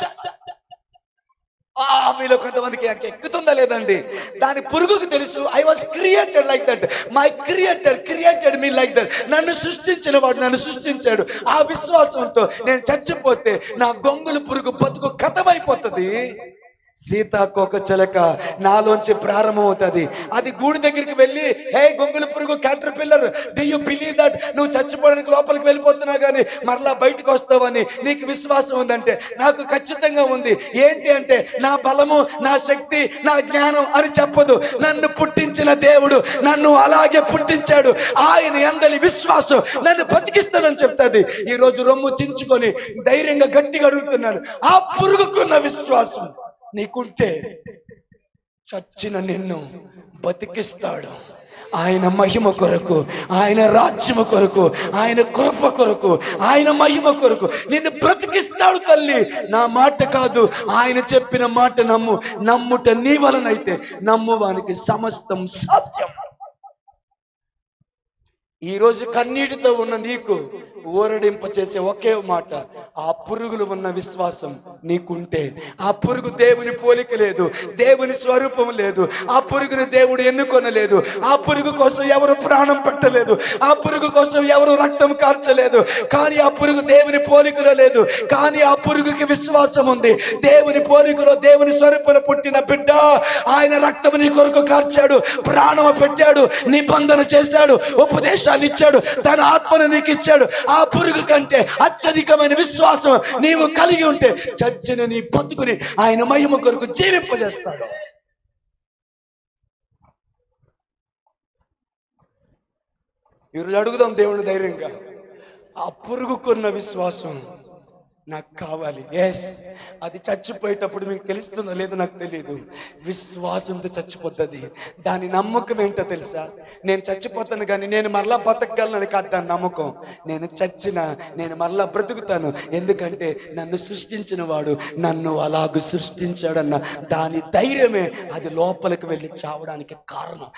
మీలో కొంతమందికి ఎక్కుతుందా లేదండి? దాని పురుగుకు తెలుసు I was created like that. My creator created me like that. నన్ను సృష్టించిన వాడు నన్ను సృష్టించాడు. ఆ విశ్వాసంతో నేను చచ్చిపోతే నా గొంగుళ పురుగు బతుకు కథమైపోతుంది. సీతాకోక చిలక నాలోంచి ప్రారంభమవుతుంది. అది గూడు దగ్గరికి వెళ్ళి, హే గొంగుళ పురుగు caterpillar, do you believe that నువ్వు చచ్చిపోవడానికి లోపలికి వెళ్ళిపోతున్నావు కానీ మరలా బయటకు వస్తావని నీకు విశ్వాసం ఉందంటే నాకు ఖచ్చితంగా ఉంది. ఏంటి అంటే నా బలము, నా శక్తి, నా జ్ఞానం అని చెప్పదు. నన్ను పుట్టించిన దేవుడు నన్ను అలాగే పుట్టించాడు. ఆయన యందలి విశ్వాసం నన్ను బతికిస్తానని చెప్తాది. ఈ రోజు రొమ్ము చించుకొని ధైర్యంగా గట్టిగా అడుగుతున్నాను, ఆ పురుగుకున్న విశ్వాసం నీకుంటే చచ్చిన నిన్ను బతికిస్తాడు. ఆయన మహిమ కొరకు, ఆయన రాజ్యము కొరకు, ఆయన కృప కొరకు, ఆయన మహిమ కొరకు నిన్ను బ్రతికిస్తాడు. తల్లి నా మాట కాదు, ఆయన చెప్పిన మాట నమ్ము. నమ్ముట నీ వలనైతే నమ్మువానికి సమస్తం సాధ్యం. ఈరోజు కన్నీటితో ఉన్న నీకు ఊరడింప చేసే ఒకే మాట, ఆ పురుగులు ఉన్న విశ్వాసం నీకుంటే. ఆ పురుగు దేవుని పోలిక లేదు, దేవుని స్వరూపం లేదు. ఆ పురుగుని దేవుడు ఎన్నుకొనలేదు. ఆ పురుగు కోసం ఎవరు ప్రాణం పెట్టలేదు. ఆ పురుగు కోసం ఎవరు రక్తం కార్చలేదు. కానీ ఆ పురుగు దేవుని పోలికలో లేదు. కానీ ఆ పురుగుకి విశ్వాసం ఉంది. దేవుని పోలికలో దేవుని స్వరూపంలో పుట్టిన బిడ్డ ఆయన రక్తం నీ కొరకు కార్చాడు, ప్రాణం పెట్టాడు, నిబంధన చేశాడు, ఉపదేశాలు ఇచ్చాడు, తన ఆత్మను నీకు ఇచ్చాడు. ఆ పురుగు కంటే అత్యధికమైన విశ్వాసం నీవు కలిగి ఉంటే చచ్చిన నీ బతుకుని ఆయన మహిమ కొరకు జీవింపజేస్తాడు. ఈరోజు అడుగుదాం దేవుని ధైర్యంగా, ఆ పురుగుకున్న విశ్వాసం నాకు కావాలి. ఎస్, అది చచ్చిపోయేటప్పుడు మీకు తెలుస్తుందో లేదో నాకు తెలియదు. విశ్వాసంతో చచ్చిపోతుంది. దాని నమ్మకం ఏంటో తెలుసా? నేను చచ్చిపోతాను కానీ నేను మరలా బతకగలను కాదు దాని నమ్మకం. నేను చచ్చినా నేను మరలా బ్రతుకుతాను, ఎందుకంటే నన్ను సృష్టించిన వాడు నన్ను అలాగూ సృష్టించాడన్న దాని ధైర్యమే అది లోపలికి వెళ్ళి చావడానికి కారణం.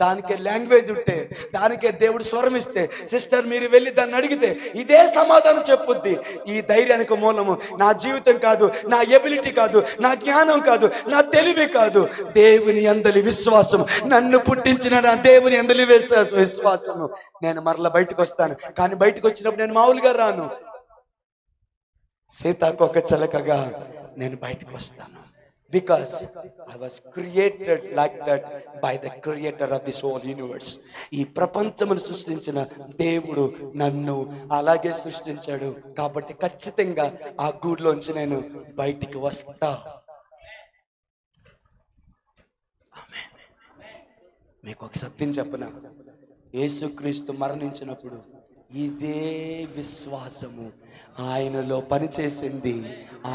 దానికే లాంగ్వేజ్ ఉంటే, దానికే దేవుడు స్వరం ఇస్తే, సిస్టర్ మీరు వెళ్ళి దాన్ని అడిగితే ఇదే సమాధానం చెప్పుద్ది. ఈ ధైర్యానికి మూలము నా జీవితం కాదు, నా ఎబిలిటీ కాదు, నా జ్ఞానం కాదు, నా తెలివి కాదు, దేవుని యందలి విశ్వాసం. నన్ను పుట్టించిన నా దేవుని యందలి విశ్వాసము. నేను మరలా బయటకు వస్తాను, కానీ బయటకు వచ్చినప్పుడు నేను మామూలుగా రాను. సీతాకోక చిలకగా నేను బయటకు వస్తాను. Because I was created like that by the creator of this whole universe. ఈ ప్రపంచమును సృష్టించిన దేవుడు నన్ను అలాగే సృష్టించాడు. కాబట్టి ఖచ్చితంగా ఆ గూడులోంచి నేను బయటికి వస్తా. మీకు ఒక సత్యం చెప్పనా? యేసుక్రీస్తు మరణించినప్పుడు ఇదే విశ్వాసము ఆయనలో పనిచేసింది.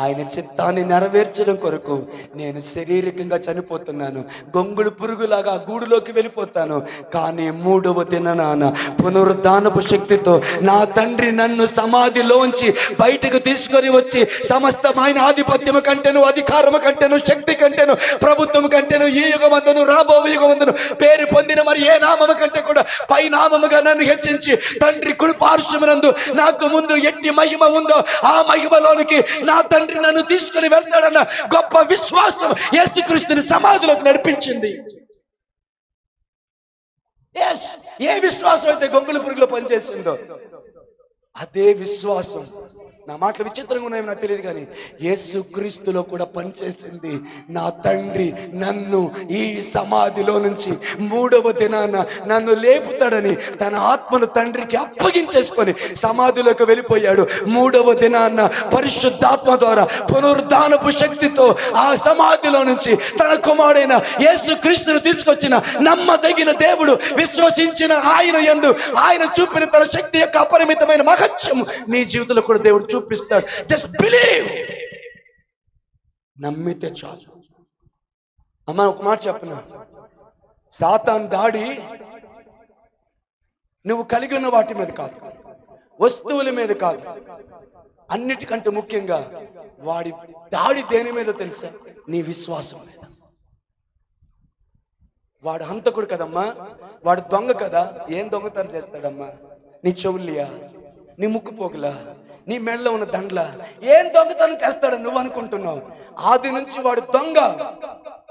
ఆయన చిత్తాన్ని నెరవేర్చడం కొరకు నేను శారీరకంగా చనిపోతున్నాను, గొంగుడు పురుగులాగా గూడులోకి వెళ్ళిపోతాను, కానీ 3వ దినాన పునరుద్ధానపు శక్తితో నా తండ్రి నన్ను సమాధిలోంచి బయటకు తీసుకొని వచ్చి సమస్తమైన ఆధిపత్యము కంటేను, అధికారము కంటేను, శక్తి కంటేను, ప్రభుత్వం కంటేను, ఈ యుగమందును రాబో యుగమందును పేరు పొందిన మరి ఏ నామము కంటే కూడా పై నామముగా నన్ను హెచ్చించి తండ్రి కుడి పార్శ్వమునందు నాకు ముందు ఎట్టి మహిమ ఉందో ఆ మహిమలోనికి నా తండ్రి నన్ను తీసుకుని వెళ్తాడన్న గొప్ప విశ్వాసం యేసుక్రీస్తుని సమాధిలోకి నడిపించింది. ఏ విశ్వాసం అయితే గొంగుల పురుగులో పనిచేసిందో అదే విశ్వాసం. నా మాటలు విచిత్రంగా ఉన్నాయో నాకు తెలియదు, కానీ యేసుక్రీస్తులో కూడా పనిచేసింది. నా తండ్రి నన్ను ఈ సమాధిలో నుంచి 3వ దినాన నన్ను లేపుతాడని తన ఆత్మను తండ్రికి అప్పగించేసుకొని సమాధిలోకి వెళ్ళిపోయాడు. 3వ దినాన పరిశుద్ధాత్మ ద్వారా పునరుద్ధానపు శక్తితో ఆ సమాధిలో నుంచి తన కుమారుడైన యేసుక్రీస్తును తీసుకొచ్చిన నమ్మదగిన దేవుడు, విశ్వసించిన ఆయన యందు ఆయన చూపిన తన శక్తి యొక్క అపరిమితమైన మహత్యం నీ జీవితంలో కూడా దేవుడు చూపిస్తాడు. Just believe. నమ్మితే చాలు. అమ్మ ఒక మాట చెప్పనా? సాతాను దాడి నువ్వు కలిగి ఉన్న వాటి మీద కాదు, వస్తువుల మీద కాదు, అన్నిటికంటే ముఖ్యంగా వాడి దాడి దేని మీద తెలుసా? నీ విశ్వాసం మీద. వాడు హంతకుడు కదమ్మా, వాడు దొంగ కదా. ఏం దొంగతనం చేస్తాడమ్మా? నీ చెవులియా, నీ ముక్కు పోగులా, నీ మెడలో ఉన్న దండ్ల? ఏం దొంగతనం చేస్తాడని నువ్వు అనుకుంటున్నావు? ఆది నుంచి వాడు దొంగ.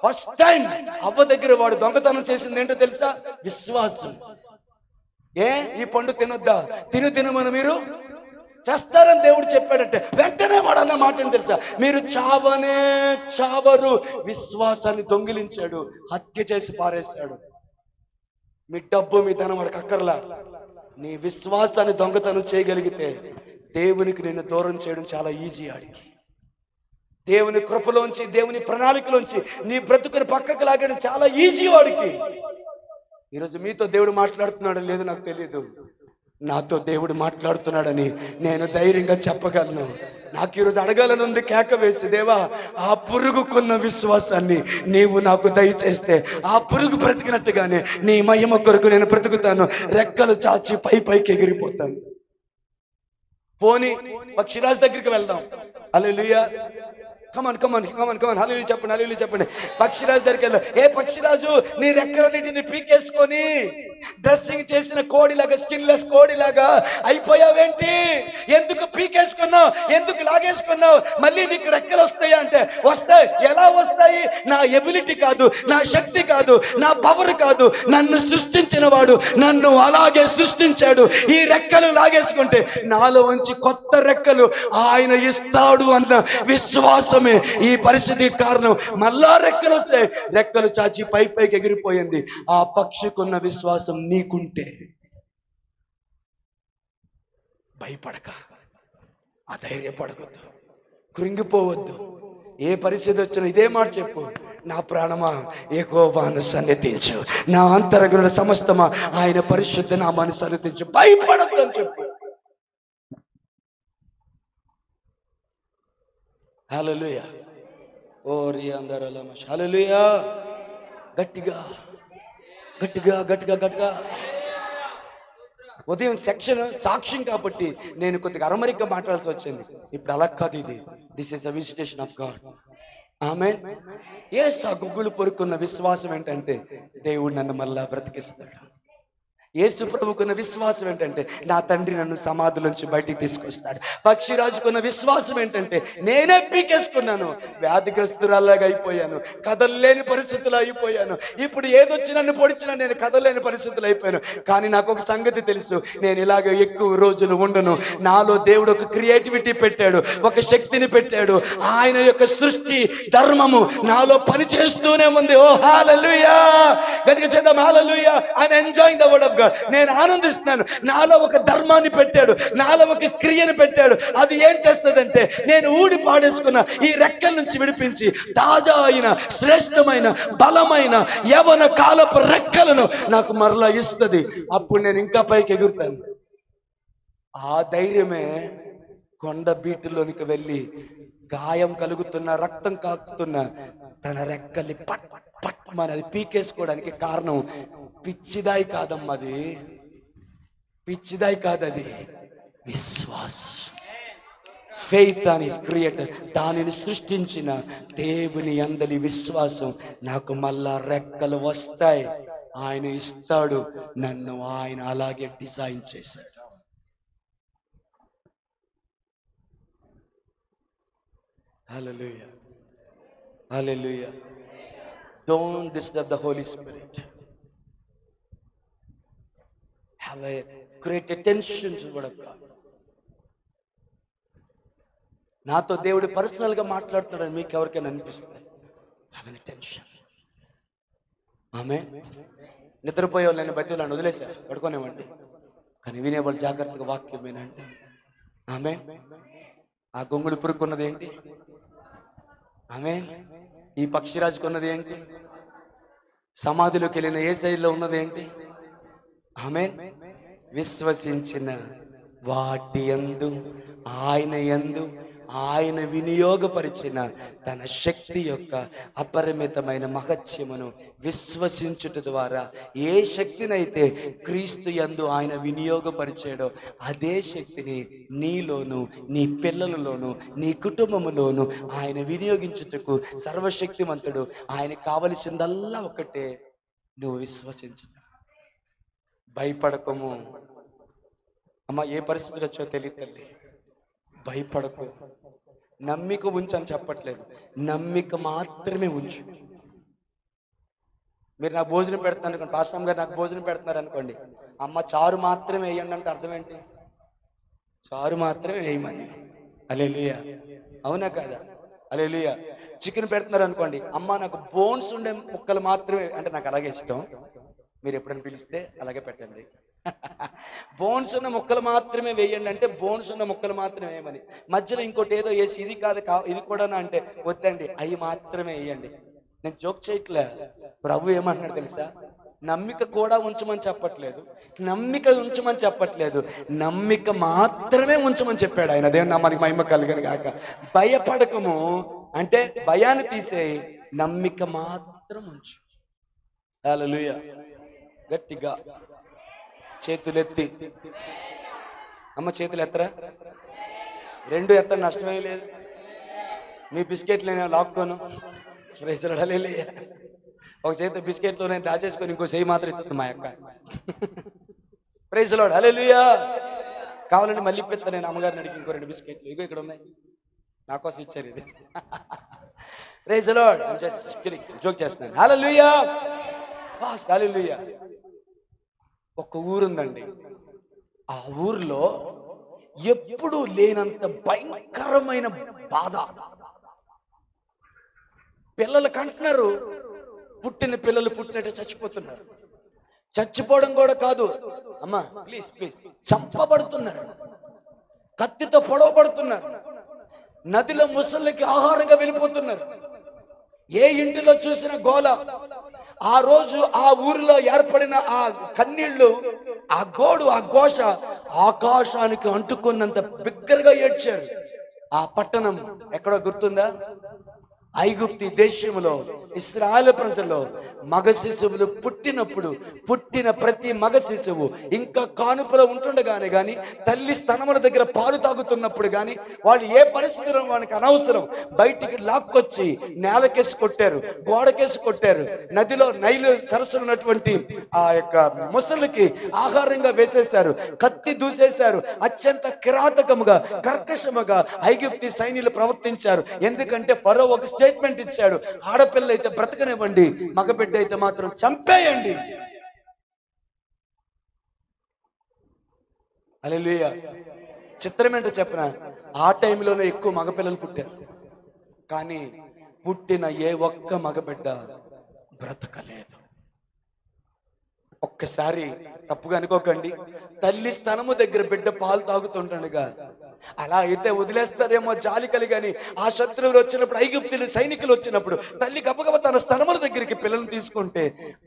ఫస్ట్ టైం అవ్వ దగ్గర వాడు దొంగతనం చేసింది ఏంటో తెలుసా? విశ్వాసం. ఈ పండు తినొద్దా? తినమని మీరు చేస్తారని దేవుడు చెప్పాడంటే వెంటనే వాడు అన్న మాట ఏం తెలుసా? మీరు చావనే చావరు. విశ్వాసాన్ని దొంగిలించాడు, హత్య చేసి పారేశాడు. మీ డబ్బు మీ ధనం వాడికి అక్కర్లా. నీ విశ్వాసాన్ని దొంగతనం చేయగలిగితే దేవునికి నిన్ను దూరం చేయడం చాలా ఈజీ. ఆడికి దేవుని కృపలోంచి, దేవుని ప్రణాళికలోంచి నీ బ్రతుకుని పక్కకు లాగడం చాలా ఈజీ వాడికి. ఈరోజు మీతో దేవుడు మాట్లాడుతున్నాడు లేదు నాకు తెలియదు, నాతో దేవుడు మాట్లాడుతున్నాడని నేను ధైర్యంగా చెప్పగలను. నాకు ఈరోజు అడగాలని ఉంది, కేక వేసి, దేవా ఆ పురుగుకున్న విశ్వాసాన్ని నీవు నాకు దయచేస్తే ఆ పురుగు బ్రతికినట్టుగానే నీ మహిమ కొరకు నేను బ్రతుకుతాను. రెక్కలు చాచి పైకి ఎగిరిపోతాను. పోనీ పక్షిరాజు దగ్గరికి వెళ్దాం. హల్లెలూయా, కమాన్ హల్లెలూయా చెప్పండి, హల్లెలూయా చెప్పండి. పక్షిరాజు దగ్గరికి వెళ్దాం. ఏ పక్షిరాజు, నీ రెక్కలన్నిటిని పీకేసుకొని డ్రెస్సింగ్ చేసిన కోడిలాగా, స్కిన్లెస్ కోడిలాగా అయిపోయావేంటి? ఎందుకు పీకేసుకున్నావు? ఎందుకు లాగేసుకున్నావు? మళ్ళీ నీకు రెక్కలు వస్తాయా అంటే వస్తాయి. ఎలా వస్తాయి? నా ఎబిలిటీ కాదు, నా శక్తి కాదు, నా పవర్ కాదు, నన్ను సృష్టించిన వాడు నన్ను అలాగే సృష్టించాడు. ఈ రెక్కలు లాగేసుకుంటే నాలో ఉంచి కొత్త రెక్కలు ఆయన ఇస్తాడు అన్న విశ్వాసమే ఈ పరిస్థితికి కారణం. మళ్ళా రెక్కలు వచ్చాయి, రెక్కలు చాచి పైకి ఎగిరిపోయింది. ఆ పక్షికున్న విశ్వాసం నీకుంటే భయపడక, అధైర్యపడవద్దు, కృంగిపోవద్దు. ఏ పరిస్థితి వచ్చినా ఇదే మాట చెప్పు, నా ప్రాణమా యెహోవాను సన్నిధించు, నా అంతరంగంలో సమస్తమా ఆయన పరిశుద్ధ నామాన్ని సన్నిధించు, భయపడద్దు అని చెప్పు. హల్లెలూయా. ఓ రియాందరల మష. హల్లెలూయా. గట్టిగా గట్టిగా గట్టిగా గట్టిగా. ఉదయం సెక్షన్ సాక్ష్యం కాబట్టి నేను కొద్దిగా అరమరిగ్గా మాట్లాడాల్సి వచ్చింది. ఇప్పుడు అలా కాదు, ఇది this is a visitation of God. Amen. Yesu ఆ గుగ్గులు పొరుక్కున్న విశ్వాసం ఏంటంటే దేవుడు నన్ను మళ్ళా బ్రతికిస్తాడు. యేసు ప్రభుకున్న విశ్వాసం ఏంటంటే నా తండ్రి నన్ను సమాధిలోంచి బయటికి తీసుకొస్తాడు. పక్షిరాజుకున్న విశ్వాసం ఏంటంటే నేనే పీకేసుకున్నాను, వ్యాధిగ్రస్తురాలాగా అయిపోయాను, కదలలేని పరిస్థితులు అయిపోయాను. ఇప్పుడు ఏదొచ్చి నన్ను పొడిచినా నేను కదలలేని పరిస్థితులు అయిపోయాను. కానీ నాకు ఒక సంగతి తెలుసు, నేను ఇలాగ ఎక్కువ రోజులు ఉండను. నాలో దేవుడు ఒక క్రియేటివిటీ పెట్టాడు, ఒక శక్తిని పెట్టాడు. ఆయన యొక్క సృష్టి ధర్మము నాలో పని చేస్తూనే ఉంది. ఓ హల్లెలూయా. గట్టిగా చేద్దాం hallelujah. I am enjoying the word of God. నేను ఆనందిస్తున్నాను. నాలో ఒక ధర్మాన్ని పెట్టాడు, నాలో ఒక క్రియను పెట్టాడు. అది ఏం చేస్తుందంటే నేను ఊడి పాడేసుకున్న ఈ రెక్కల నుంచి విడిపించి తాజా అయిన శ్రేష్టమైన బలమైన యవన కాలపు రెక్కలను నాకు మరలా ఇస్తుంది. అప్పుడు నేను ఇంకా పైకి ఎగురుతాను. ఆ ధైర్యమే కొండ బీటులోనికి వెళ్ళి గాయం కలుగుతున్న రక్తం కాకుతున్న తన రెక్కల్ని పట్ పట్ అది పీకేసుకోవడానికి కారణం పిచ్చిదాయి కాదమ్మా, అది పిచ్చిదాయి కాదది విశ్వాసం. ఫెయిత్ అని క్రియేటర్, దానిని సృష్టించిన దేవుని అందలి విశ్వాసం. నాకు మళ్ళా రెక్కలు వస్తాయి, ఆయన ఇస్తాడు. నన్ను ఆయన అలాగే డిజైన్ చేశాడు. హల్లెలూయా. హల్లెలూయా. Don't disturb the Holy Spirit. Have a great attention to the word of God. నాతో దేవుడు పర్సనల్గా మాట్లాడుతున్నాడని మీకు ఎవరికైనా అనిపిస్తుంది, హ్యావ్ ఎన్ అటెన్షన్. ఆమె నిద్రపోయే వాళ్ళని బట్టి వాళ్ళని వదిలేశారు, పడుకోనివ్వండి. కానీ వినేవాళ్ళు జాగ్రత్తగా వాక్యం వినండి. ఆమె ఆ గొంగుడు పురుక్కున్నది ఏంటి? ఆమె ఈ పక్షిరాజుకున్నది ఏంటి? సమాధిలోకి వెళ్ళిన యేసయ్యలో ఉన్నది ఏంటి? ఆమె విశ్వసించిన వాటి యందు ఆయన యందు ఆయన వినియోగపరిచిన తన శక్తి యొక్క అపరిమితమైన మహత్యమును విశ్వసించుట ద్వారా ఏ శక్తినైతే క్రీస్తు యందు ఆయన వినియోగపరిచాడో అదే శక్తిని నీలోను నీ పిల్లలలోను నీ కుటుంబములోను ఆయన వినియోగించుటకు సర్వశక్తిమంతుడు. ఆయనకు కావలసిందల్లా ఒకటే, నువ్వు విశ్వసించు. భయపడకము అమ్మ, ఏ పరిస్థితులు వచ్చో తెలియదు తల్లి, భయపడకు. నమ్మిక ఉంచు అని చెప్పట్లేదు, నమ్మిక మాత్రమే ఉంచు. మీరు నాకు భోజనం పెడుతున్నారు అనుకోండి, పాస్టర్ గారు నాకు భోజనం పెడుతున్నారు అనుకోండి, అమ్మ చారు మాత్రమే వేయండి అంటే అర్థం ఏంటి? చారు మాత్రమే వేయమని. హల్లెలూయా. అవునా కాదా? హల్లెలూయా. చికెన్ పెడుతున్నారు అనుకోండి, అమ్మ నాకు బోన్స్ ఉండే ముక్కలు మాత్రమే అంటే నాకు అలాగే ఇష్టం, మీరు ఎప్పుడైనా పిలిస్తే అలాగే పెట్టండి. బోన్స్ ఉన్న ముక్కలు మాత్రమే వేయండి అంటే బోన్స్ ఉన్న ముక్కలు మాత్రమే వేయమని. మధ్యలో ఇంకోటి ఏదో వేసి ఇది కాదు ఇది కూడా అంటే వద్దండి, అవి మాత్రమే వేయండి. నేను జోక్ చేయట్లే. ప్రభు ఏమంటున్నాడు తెలుసా? నమ్మిక కూడా ఉంచమని చెప్పట్లేదు, నమ్మిక ఉంచమని చెప్పట్లేదు, నమ్మిక మాత్రమే ఉంచమని చెప్పాడు ఆయన. దేవుని నామానికి మహిమ కలుగును గాక. భయపడకము అంటే భయాన్ని తీసేయి, నమ్మిక మాత్రం ఉంచు. హల్లెలూయా. గట్టిగా చేతులెత్తి, అమ్మ చేతులు ఎత్తరా, రెండు ఎత్తని నష్టమే లేదు. మీ బిస్కెట్లు నేను లాక్కోను, రైసరడలే. ఒక చేతి బిస్కెట్లో నేను దాచేసుకొని ఇంకో చేయి మాత్రం ఇస్తుంది మా యొక్క. Praise lord. హల్లెలూయా. కావాలంటే మళ్ళీ పెడతా, నేను అమ్మగారిని అడిగి ఇంకో 2 బిస్కెట్లు ఇగో ఇక్కడ ఉన్నాయి, నా కోసం ఇచ్చారు ఇది. Praise Lord. I am just kidding, joke చేస్తున్నాను. హల్లెలూయా. ఫాస్ట్. హల్లెలూయా. ఒక ఊరుందండి, ఆ ఊర్లో ఎప్పుడూ లేనంత భయంకరమైన బాధ. పిల్లలు కంటున్నారు, పుట్టిన పిల్లలు పుట్టినట్టు చచ్చిపోతున్నారు. చచ్చిపోవడం కూడా కాదు అమ్మా, ప్లీజ్ ప్లీజ్, చంపబడుతున్నారు, కత్తితో పొడవబడుతున్నారు, నదిలో ముసలికి ఆహారంగా వెళ్ళిపోతున్నారు. ఏ ఇంటిలో చూసిన గోల. ఆ రోజు ఆ ఊరిలో ఏర్పడిన ఆ కన్నీళ్లు, ఆ గోడు, ఆ ఘోష ఆకాశానికి అంటుకున్నంత బిగ్గరగా ఏడ్చారు. ఆ పట్టణం ఎక్కడో గుర్తుందా? ఐగుప్తి దేశములో ఇశ్రాయేలు ప్రజల్లో మగ శిశువులు పుట్టిన ప్రతి మగ శిశువు ఇంకా కానుపులో ఉంటుండగానే గాని, తల్లి స్తనముల దగ్గర పాలు తాగుతున్నప్పుడు గాని, వాళ్ళు ఏ పరిస్థితుల్లో వానికి అనవసరం బయటికి లాక్కొచ్చి నేలకేసి కొట్టారు, గోడకేసి కొట్టారు. నదిలో నైలు సరస్సులు ఉన్నటువంటి ఆ యొక్క ముసలికి ఆహారంగా వేసేశారు, కత్తి దూసేశారు. అత్యంత కిరాతకముగా, కర్కశముగా ఐగుప్తి సైన్యులు ప్రవర్తించారు. ఎందుకంటే ఫరో ఒక స్టేట్మెంట్ ఇచ్చాడు, ఆడపిల్ల అయితే బ్రతకనివ్వండి, మగబిడ్డ అయితే మాత్రం చంపేయండి. హల్లెలూయా. చిత్రం ఏంటో చెప్పిన, ఆ టైంలోనే ఎక్కువ మగపిల్లలు పుట్టారు, కానీ పుట్టిన ఏ ఒక్క మగబిడ్డ బ్రతకలేదు. ఒక్కసారి తప్పుగా అనుకోకండి, తల్లి స్తనము దగ్గర బిడ్డ పాలు తాగుతుండగా అలా అయితే వదిలేస్తారేమో జాలి కలిగని ఆ శత్రువులు వచ్చినప్పుడు, ఐగుప్తులు సైనికులు వచ్చినప్పుడు తల్లి గబగబ తన స్తనముల దగ్గరికి పిల్లల్ని తీసుకుంటే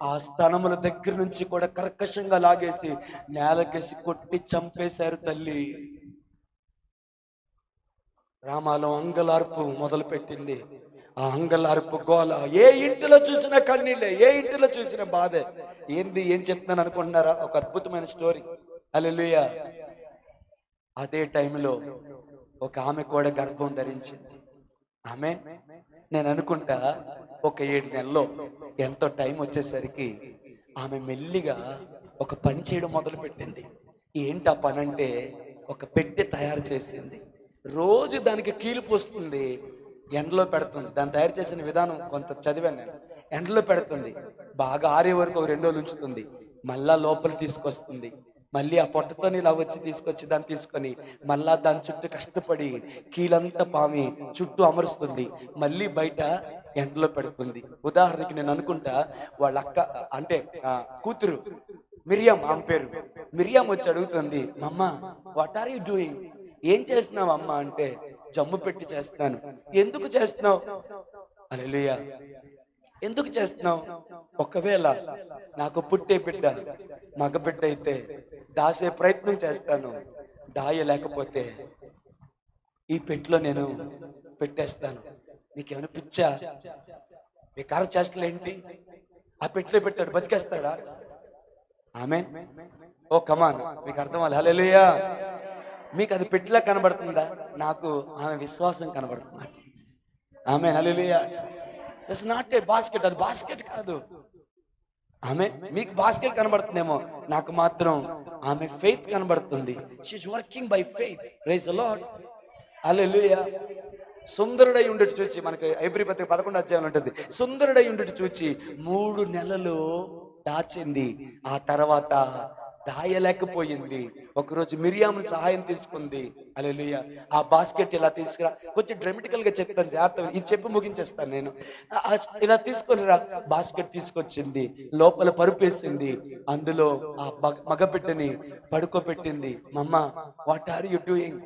ఆ స్తనముల దగ్గర నుంచి కూడా కర్కశంగా లాగేసి నేలకేసి కొట్టి చంపేశారు తల్లి. రామాలో అంగలార్పు మొదలు పెట్టింది. ఆ అంగలార్పు గోల, ఏ ఇంటిలో చూసినా కన్నీళ్ళే, ఏ ఇంటిలో చూసినా బాధే. ఏం చెప్తున్నాను అనుకుంటున్నారా? ఒక అద్భుతమైన స్టోరీ. హల్లెలూయా. అదే టైంలో ఒక ఆమె కూడా గర్భం ధరించింది. ఆమె, నేను అనుకుంటా ఒక 7 నెలల్లో ఎంతో టైం వచ్చేసరికి ఆమె మెల్లిగా ఒక పని చేయడం మొదలు పెట్టింది. ఏంటి ఆ పని అంటే, ఒక పెట్టె తయారు చేసింది. రోజు దానికి కీలు పోస్తుంది, ఎండలో పెడుతుంది. దాన్ని తయారు చేసిన విధానం కొంత చదివాను నేను. ఎండలో పెడుతుంది, బాగా ఆరే వరకు ఒక 2 రోజులు ఉంచుతుంది, మళ్ళా లోపల తీసుకొస్తుంది, మళ్ళీ ఆ పొట్టతో ఇలా వచ్చి తీసుకొచ్చి దాన్ని తీసుకొని మళ్ళా దాని చుట్టూ కష్టపడి కీలంతా పామి చుట్టూ అమరుస్తుంది, మళ్ళీ బయట ఎండలో పెడుతుంది. ఉదాహరణకి నేను అనుకుంటా, వాళ్ళ అక్క అంటే కూతురు మిరియాం, ఆమె పేరు మిరియాం, వచ్చి అడుగుతుంది, మమ్మ వాట్ ఆర్ యూ డూయింగ్? ఏం చేస్తున్నావు అమ్మ అంటే, జమ్ము పెట్టి చేస్తున్నాను. ఎందుకు చేస్తున్నావు? హల్లెలూయా. ఎందుకు చేస్తున్నావు? ఒకవేళ నాకు పుట్టే బిడ్డ మగబిడ్డ అయితే దాసే ప్రయత్నం చేస్తాను, దాయలేకపోతే ఈ పెట్టిలో నేను పెట్టేస్తాను. నీకేమైనా పిచ్చా? మీ కారు చేష్టలు ఏంటి? ఆ పెట్టిలో పెట్టాడు, బతికేస్తాడా? ఆమెన్. ఓ కమాన్, మీకు అర్థం అవ్వాలి. హల్లెలూయా. మీకు అది పెట్టిలా కనబడుతుందా? నాకు ఆమె విశ్వాసం కనబడుతుంది. Amen. Hallelujah. It's not a basket, అది బాస్కెట్ కాదు. ఆమె, మీకు బాస్కెట్ కనబడుతుందేమో, నాకు మాత్రం ఆమె ఫెయిత్ కనబడుతుంది. She is working by faith. Praise the lord. Hallelujah. సుందరుడై ఉండేటి చూచి, మనకి హెబ్రీ పత్రిక 11వ అధ్యాయం ఉంటుంది, సుందరుడై ఉండేటి చూచి 3 నెలలు దాచింది. ఆ తర్వాత దాయలేకపోయింది. ఒకరోజు మిరియాముని సహాయం తీసుకుంది. హల్లెలూయా. ఆ బాస్కెట్ ఇలా తీసుకురా, కొంచెం డ్రామాటికల్ గా చెప్తాను, జాగ్రత్త, ఇది చెప్పి ముగించేస్తాను నేను. ఇలా తీసుకొని రా, బాస్కెట్ తీసుకొచ్చింది, లోపల పరుపేసింది, అందులో ఆ మగబిడ్డని పడుకోబెట్టింది. మమ్మ వాట్ ఆర్ యు డూయింగ్?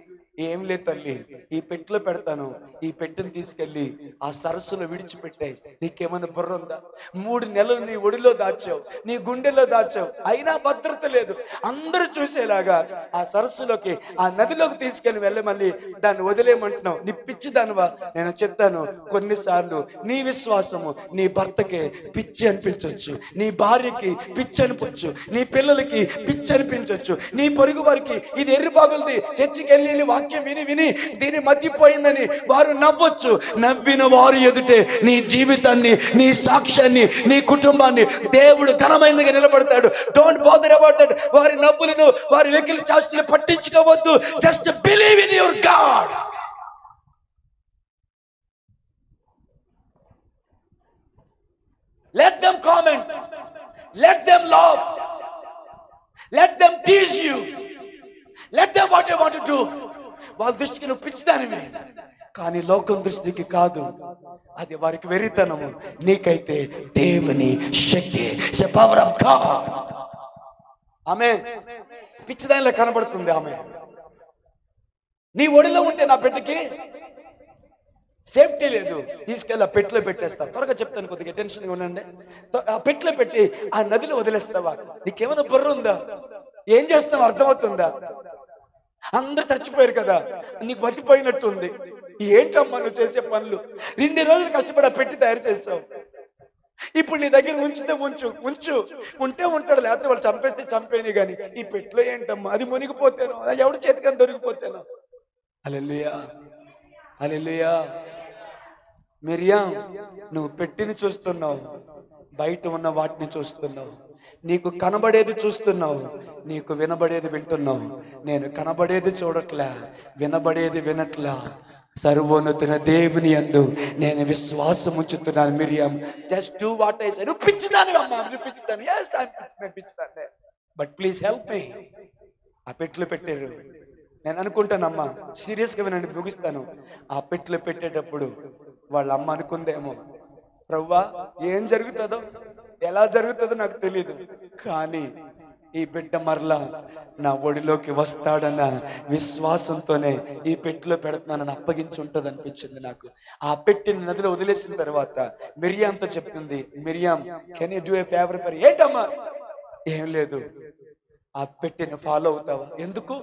ఏం లేదు తల్లి, ఈ పెట్టెలో పెడతాను, ఈ పెట్టెని తీసుకెళ్ళి ఆ సరస్సులో విడిచిపెట్టాయి. నీకేమైనా బుర్ర ఉందా? 3 నెలలు నీ ఒడిలో దాచావు, నీ గుండెలో దాచావు, అయినా భద్రత లేదు. అందరూ చూసేలాగా ఆ సరస్సులోకి, ఆ నదిలోకి తీసుకెళ్ళి మళ్ళీ దాన్ని వదిలేయమంటున్నావు. నీ పిచ్చి దానివా? నేను చెప్తాను, కొన్నిసార్లు నీ విశ్వాసము నీ భర్తకే పిచ్చి అనిపించవచ్చు, నీ భార్యకి పిచ్చి అనిపించు, నీ పిల్లలకి పిచ్చి అనిపించవచ్చు, నీ పొరుగు వారికి ఇది ఎర్రిబాగులది, చర్చికి వెళ్ళి వాక్యం విని దీని మతిపోయిందని వారు నవ్వచ్చు. నవ్విన వారు ఎదుటే నీ జీవితాన్ని, నీ సాక్ష్యాన్ని, నీ కుటుంబాన్ని దేవుడు ఘనమైనదిగా నిలబడతాడు. Don't bother about that. వారి నవ్వులను, వారి వెకిలి చాష్టులను పట్టించుకోవద్దు. Just believe in your God. Let them comment, let them laugh, let them tease you, let them what they want to do. వాళ్ళ దృష్టికి నువ్వు పిచ్చిదానివి, కానీ లోకం దృష్టికి కాదు. అది వారికి వెరితనము, నీకైతే దేవుని శక్తి, పవర్ ఆఫ్ గాడ్. ఆమె పిచ్చిదానిలా కనబడుతుంది. ఆమె నీ ఒడిలో ఉంటే నా బిడ్డకి సేఫ్టీ లేదు, తీసుకెళ్ళి ఆ పెట్టెలో పెట్టేస్తా. త్వరగా చెప్తాను, కొద్దిగా టెన్షన్గా ఉండండి. ఆ పెట్టెలో పెట్టి ఆ నదిలో వదిలేస్తావా? నీకేమైనా బుర్ర ఉందా? ఏం చేస్తున్నావు అర్థమవుతుందా? అందరు చచ్చిపోయారు కదా, నీకు బతిపోయినట్టుంది. ఏంటమ్మా నువ్వు చేసే పనులు? 2 రోజులు కష్టపడి ఆ పెట్టి తయారు చేసావు. ఇప్పుడు నీ దగ్గర ఉంచితే ఉంచు, ఉంటే ఉంటాడు, లేకపోతే వాళ్ళు చంపేస్తే చంపేని. కానీ ఈ పెట్టిలో ఏంటమ్మా, అది మునిగిపోతేనో, అది ఎవడి చేతికని దొరికిపోతేనో. హల్లెలూయా, హల్లెలూయా. మిరియాం, నువ్వు పెట్టిని చూస్తున్నావు, బయట ఉన్న వాటిని చూస్తున్నావు. నీకు కనబడేది చూస్తున్నావు, నీకు వినబడేది వింటున్నావు. నేను కనబడేది చూడట్లా, వినబడేది వినట్లా. సర్వోన్నతున దేవుని యందు నేను విశ్వాసం ఉంచుతున్నాను. Miriam, just do what I say. నువ్వు పిచ్చిదాని అమ్మా, నువ్వు పిచ్చిదాని. ఎస్, ఐ పిచ్చిదాన్ని, బట్ ప్లీజ్ హెల్ప్ మీ. ఆ పెట్లు పెట్టారు. నేను అనుకుంటానమ్మా, సీరియస్గా వినండి, ముగిస్తాను. ఆ పెట్లు పెట్టేటప్పుడు వాళ్ళ అమ్మ అనుకుందేమో, ప్రవ్వా ఏం జరుగుతుందో, ఎలా జరుగుతుందో నాకు తెలియదు, కానీ ఈ బిడ్డ మరలా నా ఒడిలోకి వస్తాడన్న విశ్వాసంతోనే ఈ పెట్టిలో పెడుతున్నానని అప్పగించి ఉంటుంది అనిపించింది నాకు. ఆ పెట్టిని నదిలో వదిలేసిన తర్వాత మిరియాంతో చెప్తుంది, Miriam, can you do a favour for? ఏంటమ్మా? ఏం లేదు, ఆ పెట్టిని ఫాలో అవుతావా? ఎందుకు?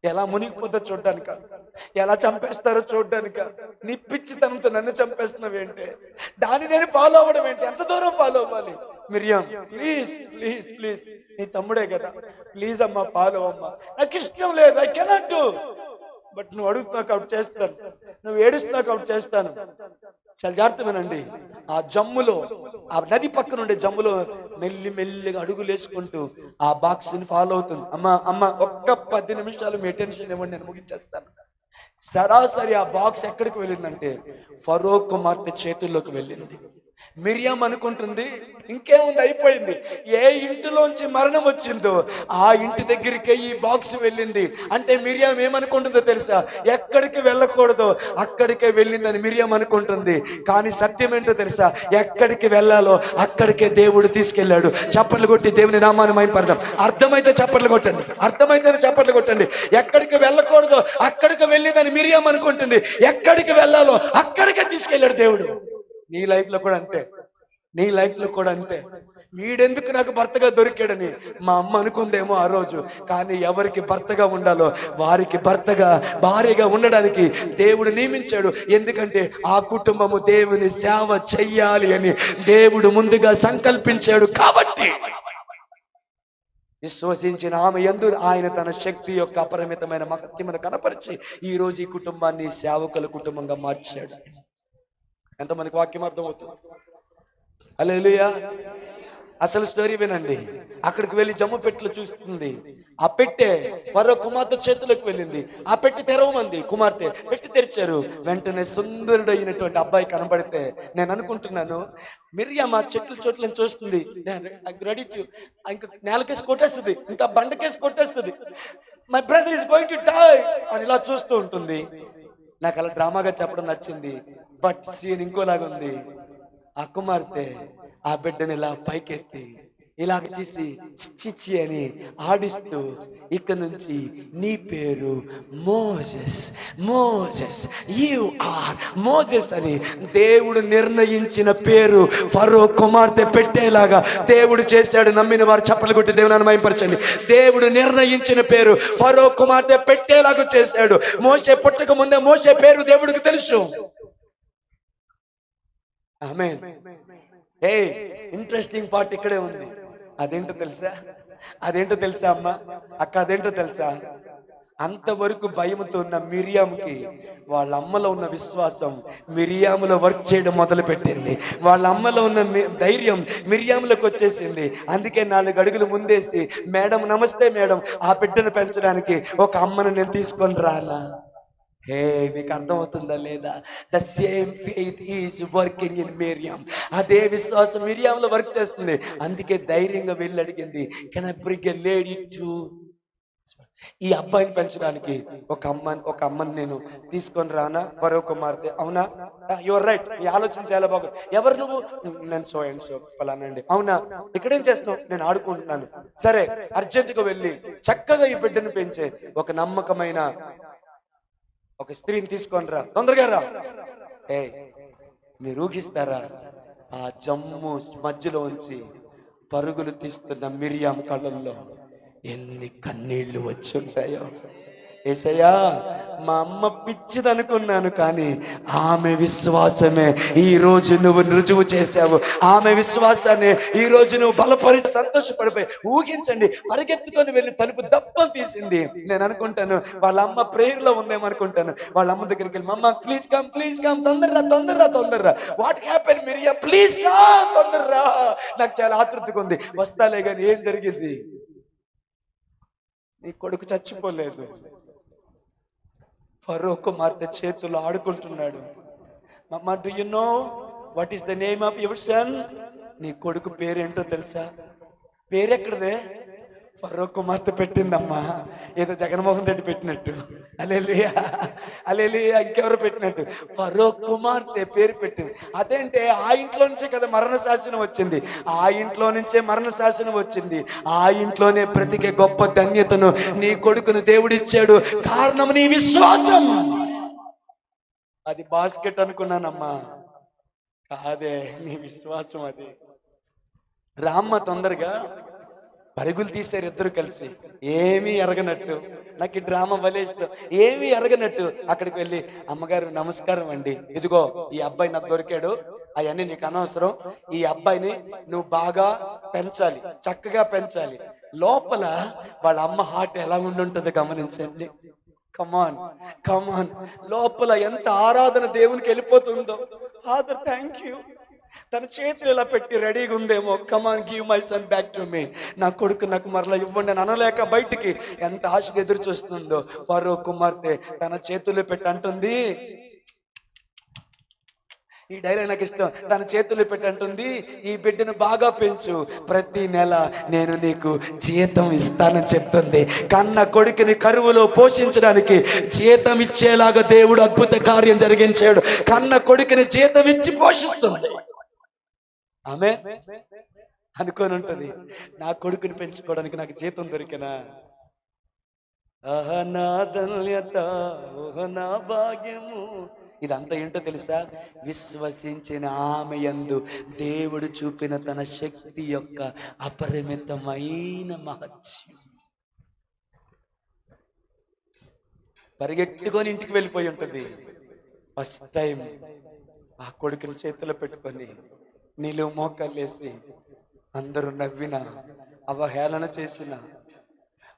ఎలా మునిగిపోతా చూడ్డానిక, ఎలా చంపేస్తారో చూడ్డానిక? నీ పిచ్చితనంతో నన్ను చంపేస్తున్నావేంటే, దాన్ని నేను ఫాలో అవ్వడం ఏంటి? ఎంత దూరం ఫాలో అవ్వాలి? మిరియాం, ప్లీజ్ ప్లీజ్ ప్లీజ్, నీ తమ్ముడే కదా, ప్లీజ్ అమ్మా ఫాలో అమ్మా. నాకు ఇష్టం లేదు, ఐ కెనాట్ డూ, బట్ నువ్వు అడుగుతున్నావు కాబట్టి చేస్తాను, నువ్వు ఏడుస్తున్నావు కాబట్టి చేస్తాను. చాలా జాగ్రత్త వినండి. ఆ జమ్ములో, ఆ నది పక్కన ఉండే జమ్ములో మెల్లి మెల్లిగా అడుగులు వేసుకుంటూ ఆ బాక్స్ ని ఫాలో అవుతుంది. అమ్మ ఒక్క 10 నిమిషాలు మీ అటెన్షన్ ఇవ్వండి, నేను ముగించేస్తాను. సరాసరి ఆ బాక్స్ ఎక్కడికి వెళ్ళిందంటే ఫరో కుమార్తె చేతుల్లోకి వెళ్ళింది. మిరియాం అనుకుంటుంది ఇంకేముంది, అయిపోయింది. ఏ ఇంటిలోంచి మరణం వచ్చిందో ఆ ఇంటి దగ్గరికే ఈ బాక్స్ వెళ్ళింది. అంటే మిరియాం ఏమనుకుంటుందో తెలుసా? ఎక్కడికి వెళ్ళకూడదో అక్కడికే వెళ్ళిందని మిరియాం అనుకుంటుంది. కానీ సత్యం ఏంటో తెలుసా? ఎక్కడికి వెళ్ళాలో అక్కడికే దేవుడు తీసుకెళ్ళాడు. చప్పట్లు కొట్టి దేవుని నామాన్ని మహిమపడదాం. అర్థమైతే చప్పట్లు కొట్టండి, అర్థమైతే చప్పట్లు కొట్టండి. ఎక్కడికి వెళ్ళకూడదో అక్కడికి వెళ్ళిందని మిరియాం అనుకుంటుంది. ఎక్కడికి వెళ్ళాలో అక్కడికే తీసుకెళ్ళాడు దేవుడు. నీ లైఫ్ లో కూడా అంతే, నీ లైఫ్ లో కూడా అంతే. వీడెందుకు నాకు భర్తగా దొరికాడని మా అమ్మ అనుకుందేమో ఆ రోజు, కానీ ఎవరికి భర్తగా ఉండాలో వారికి భర్తగా, భార్యగా ఉండడానికి దేవుడు నియమించాడు. ఎందుకంటే ఆ కుటుంబము దేవుని సేవ చెయ్యాలి అని దేవుడు ముందుగా సంకల్పించాడు. కాబట్టి విశ్వసించిన ఆమె యందు ఆయన తన శక్తి యొక్క అపరిమితమైన మహత్యమును కనపరిచి ఈ రోజు ఈ కుటుంబాన్ని సేవకుల కుటుంబంగా మార్చాడు. ఎంతమందికి వాక్యం అర్థమవుతుంది? హల్లెలూయా. అసలు స్టోరీ వినండి. అక్కడికి వెళ్ళి జమ్ము పెట్టెలు చూస్తుంది. ఆ పెట్టె ఫరో కుమార్తె చేతులకు వెళ్ళింది. ఆ పెట్టి తెరవమంది కుమార్తె. పెట్టి తెరిచారు. వెంటనే సుందరుడైనటువంటి అబ్బాయి కనబడితే నేను అనుకుంటున్నాను, మిరియాం ఆ చెట్ల చోట్లను చూస్తుంది. రెడీ టు, ఇంకా నేలకేసి కొట్టేస్తుంది, ఇంకా బండకేసి కొట్టేస్తుంది. My brother is going to die అని ఇలా చూస్తూ ఉంటుంది. నాకు అలా డ్రామాగా చెప్పడం నచ్చింది. బట్ సీన్ ఇంకోలాగా ఉంది. ఆ కుమార్తె ఆ బిడ్డని ఇలా పైకెత్తి ఇలా చేసి చిచ్చి అని ఆడిస్తూ, ఇక నుంచి నీ పేరు Moses, Moses, you are Moses అని దేవుడు నిర్ణయించిన పేరు ఫరో కుమార్తె పెట్టేలాగా దేవుడు చేశాడు. నమ్మిన వారు చప్పట్లు కొట్టి దేవుని మహిమపరచండి. దేవుడు నిర్ణయించిన పేరు ఫరో కుమార్తె పెట్టేలాగా చేశాడు. మోషే పుట్టక ముందే మోషే పేరు దేవుడికి తెలుసు. ఆమేన్. ఇంట్రెస్టింగ్ పార్ట్ ఇక్కడే ఉంది. అదేంటో తెలుసా అమ్మా, అక్క? అదేంటో తెలుసా? అంతవరకు భయంతో ఉన్న మిరియాముకి వాళ్ళ అమ్మలో ఉన్న విశ్వాసం మిరియాములో వర్క్ చేయడం మొదలు పెట్టింది. వాళ్ళ అమ్మలో ఉన్న ధైర్యం మిరియాములకు వచ్చేసింది. అందుకే 4 అడుగులు ముందేసి, మేడం నమస్తే మేడం, ఆ బిడ్డను పెంచడానికి ఒక అమ్మను నేను తీసుకొని రానా? మీకు అర్థమవుతుందా లేదా? The same faith is working in Miriam. అదే విశ్వాసం మిరియాములో వర్క్ చేస్తుంది. అందుకే ధైర్యంగా వెళ్ళి అడిగింది, can I bring a lady to, ఈ అబ్బాయిని పెంచడానికి ఒక అమ్మని నేను తీసుకొని రానా? ఫరో కుమార్తె. అవునా? యువర్ రైట్, ఈ ఆలోచన చాలా బాగుంది. ఎవరు నువ్వు? నేను సో అండ్ సో ఫలానండి. అవునా? ఇక్కడేం చేస్తున్నావు? నేను ఆడుకుంటున్నాను. సరే, అర్జెంటుగా వెళ్ళి చక్కగా ఈ బిడ్డను పెంచే ఒక నమ్మకమైన ఒక స్త్రీని తీసుకొని రా, తొందరగా రా. మీరు ఊహిస్తారా? ఆ జమ్ము మధ్యలో ఉంచి పరుగులు తీస్తున్న మిరియాం కళ్ళల్లో ఎన్ని కన్నీళ్లు వచ్చి ఉంటాయో, యేసయ్యా, మా అమ్మ పిచ్చిదనుకున్నాను, కానీ ఆమె విశ్వాసమే ఈ రోజు నువ్వు రుజువు చేశావు. ఆమె విశ్వాసాన్ని ఈ రోజు నువ్వు బలపరిచి సంతోషపడిపోయి ఊహించండి, పరిగెత్తుకొని వెళ్ళి తలుపు దప్పం తీసింది. నేను అనుకుంటాను వాళ్ళ అమ్మ ప్రేయర్ లో ఉందేమనుకుంటాను. వాళ్ళ అమ్మ దగ్గరికి వెళ్ళి, మమ్మ ప్లీజ్ కమ్, తొందరరా, what happen Miriam, please come, తొందరరా, నాకు చాలా ఆతృతగా ఉంది, వస్తాలే. కానీ ఏం జరిగింది? నీ కొడుకు చచ్చిపోలేదు, ఫరో కుమార్తె చేతుల్లో ఆడుకుంటున్నాడు. మమ్మ, do you know what is the name of your son? నీ కొడుకు పేరేంటో తెలుసా? పేరెక్కడదే? ఫరో కుమార్తె పెట్టిందమ్మా. ఏదో జగన్మోహన్ రెడ్డి పెట్టినట్టు, హల్లెలూయా హల్లెలూయా, ఇంకెవరు పెట్టినట్టు ఫరో కుమార్తె పేరు పెట్టింది. అదేంటే ఆ ఇంట్లో నుంచే కదా మరణ శాసనం వచ్చింది. ఆ ఇంట్లో నుంచే మరణ శాసనం వచ్చింది. ఆ ఇంట్లోనే బ్రతికే గొప్ప ధన్యతను నీ కొడుకును దేవుడిచ్చాడు. కారణం నీ విశ్వాసం. అది బాస్కెట్ అనుకున్నానమ్మా, కాదే, నీ విశ్వాసం. అది రామ్మ తొందరగా పరుగులు తీశారు ఇద్దరు కలిసి, ఏమీ ఎరగనట్టు. నాకు ఈ డ్రామా భలే ఇష్టం. ఏమీ ఎరగనట్టు అక్కడికి వెళ్ళి, అమ్మగారు నమస్కారం అండి, ఇదిగో ఈ అబ్బాయి నాకు దొరికాడు, అవన్నీ నీకు అనవసరం, ఈ అబ్బాయిని నువ్వు బాగా పెంచాలి, చక్కగా పెంచాలి. లోపల వాళ్ళ అమ్మ హార్ట్ ఎలా ఉండుంటుందో గమనించండి. కమాన్, లోపల ఎంత ఆరాధన దేవునికి వెళ్ళిపోతుందో. ఫాదర్ థ్యాంక్ యూ, తన చేతులు ఇలా పెట్టి రెడీగా ఉందేమో, come on give my son back to me, నా కొడుకు నాకు మరలా ఇవ్వండి అని అనలేక బయటికి ఎంత ఆశగా ఎదురు చూస్తుందో. ఫరో కుమార్తె తన చేతులు పెట్టి అంటుంది, ఈ డైలాగ్ నాకు ఇష్టం, తన చేతులు పెట్టి అంటుంది, ఈ బిడ్డను బాగా పెంచు, ప్రతి నెల నేను నీకు జీతం ఇస్తానని చెప్తుంది. కన్న కొడుకుని కరువులో పోషించడానికి జీతం ఇచ్చేలాగా దేవుడు అద్భుత కార్యం జరిగించాడు. కన్న కొడుకుని జీతం ఇచ్చి పోషిస్తుంది. ఆమె అనుకొని ఉంటది, నా కొడుకుని పెంచుకోవడానికి నాకు జీతం దొరికినా, ఆహా నా ధన్యత, ఓహ నా భాగ్యము. ఇదంతా ఏంటో తెలుసా? విశ్వసించిన ఆమె యందు దేవుడు చూపిన తన శక్తి యొక్క అపరిమితమైన మహత్యం. పరిగెట్టుకొని ఇంటికి వెళ్ళిపోయి ఉంటుంది. ఫస్ట్ టైం ఆ కొడుకుని చేతిలో పెట్టుకొని నిలువు మోకాళ్ళేసి, అందరూ నవ్వినా, అవహేళన చేసిన,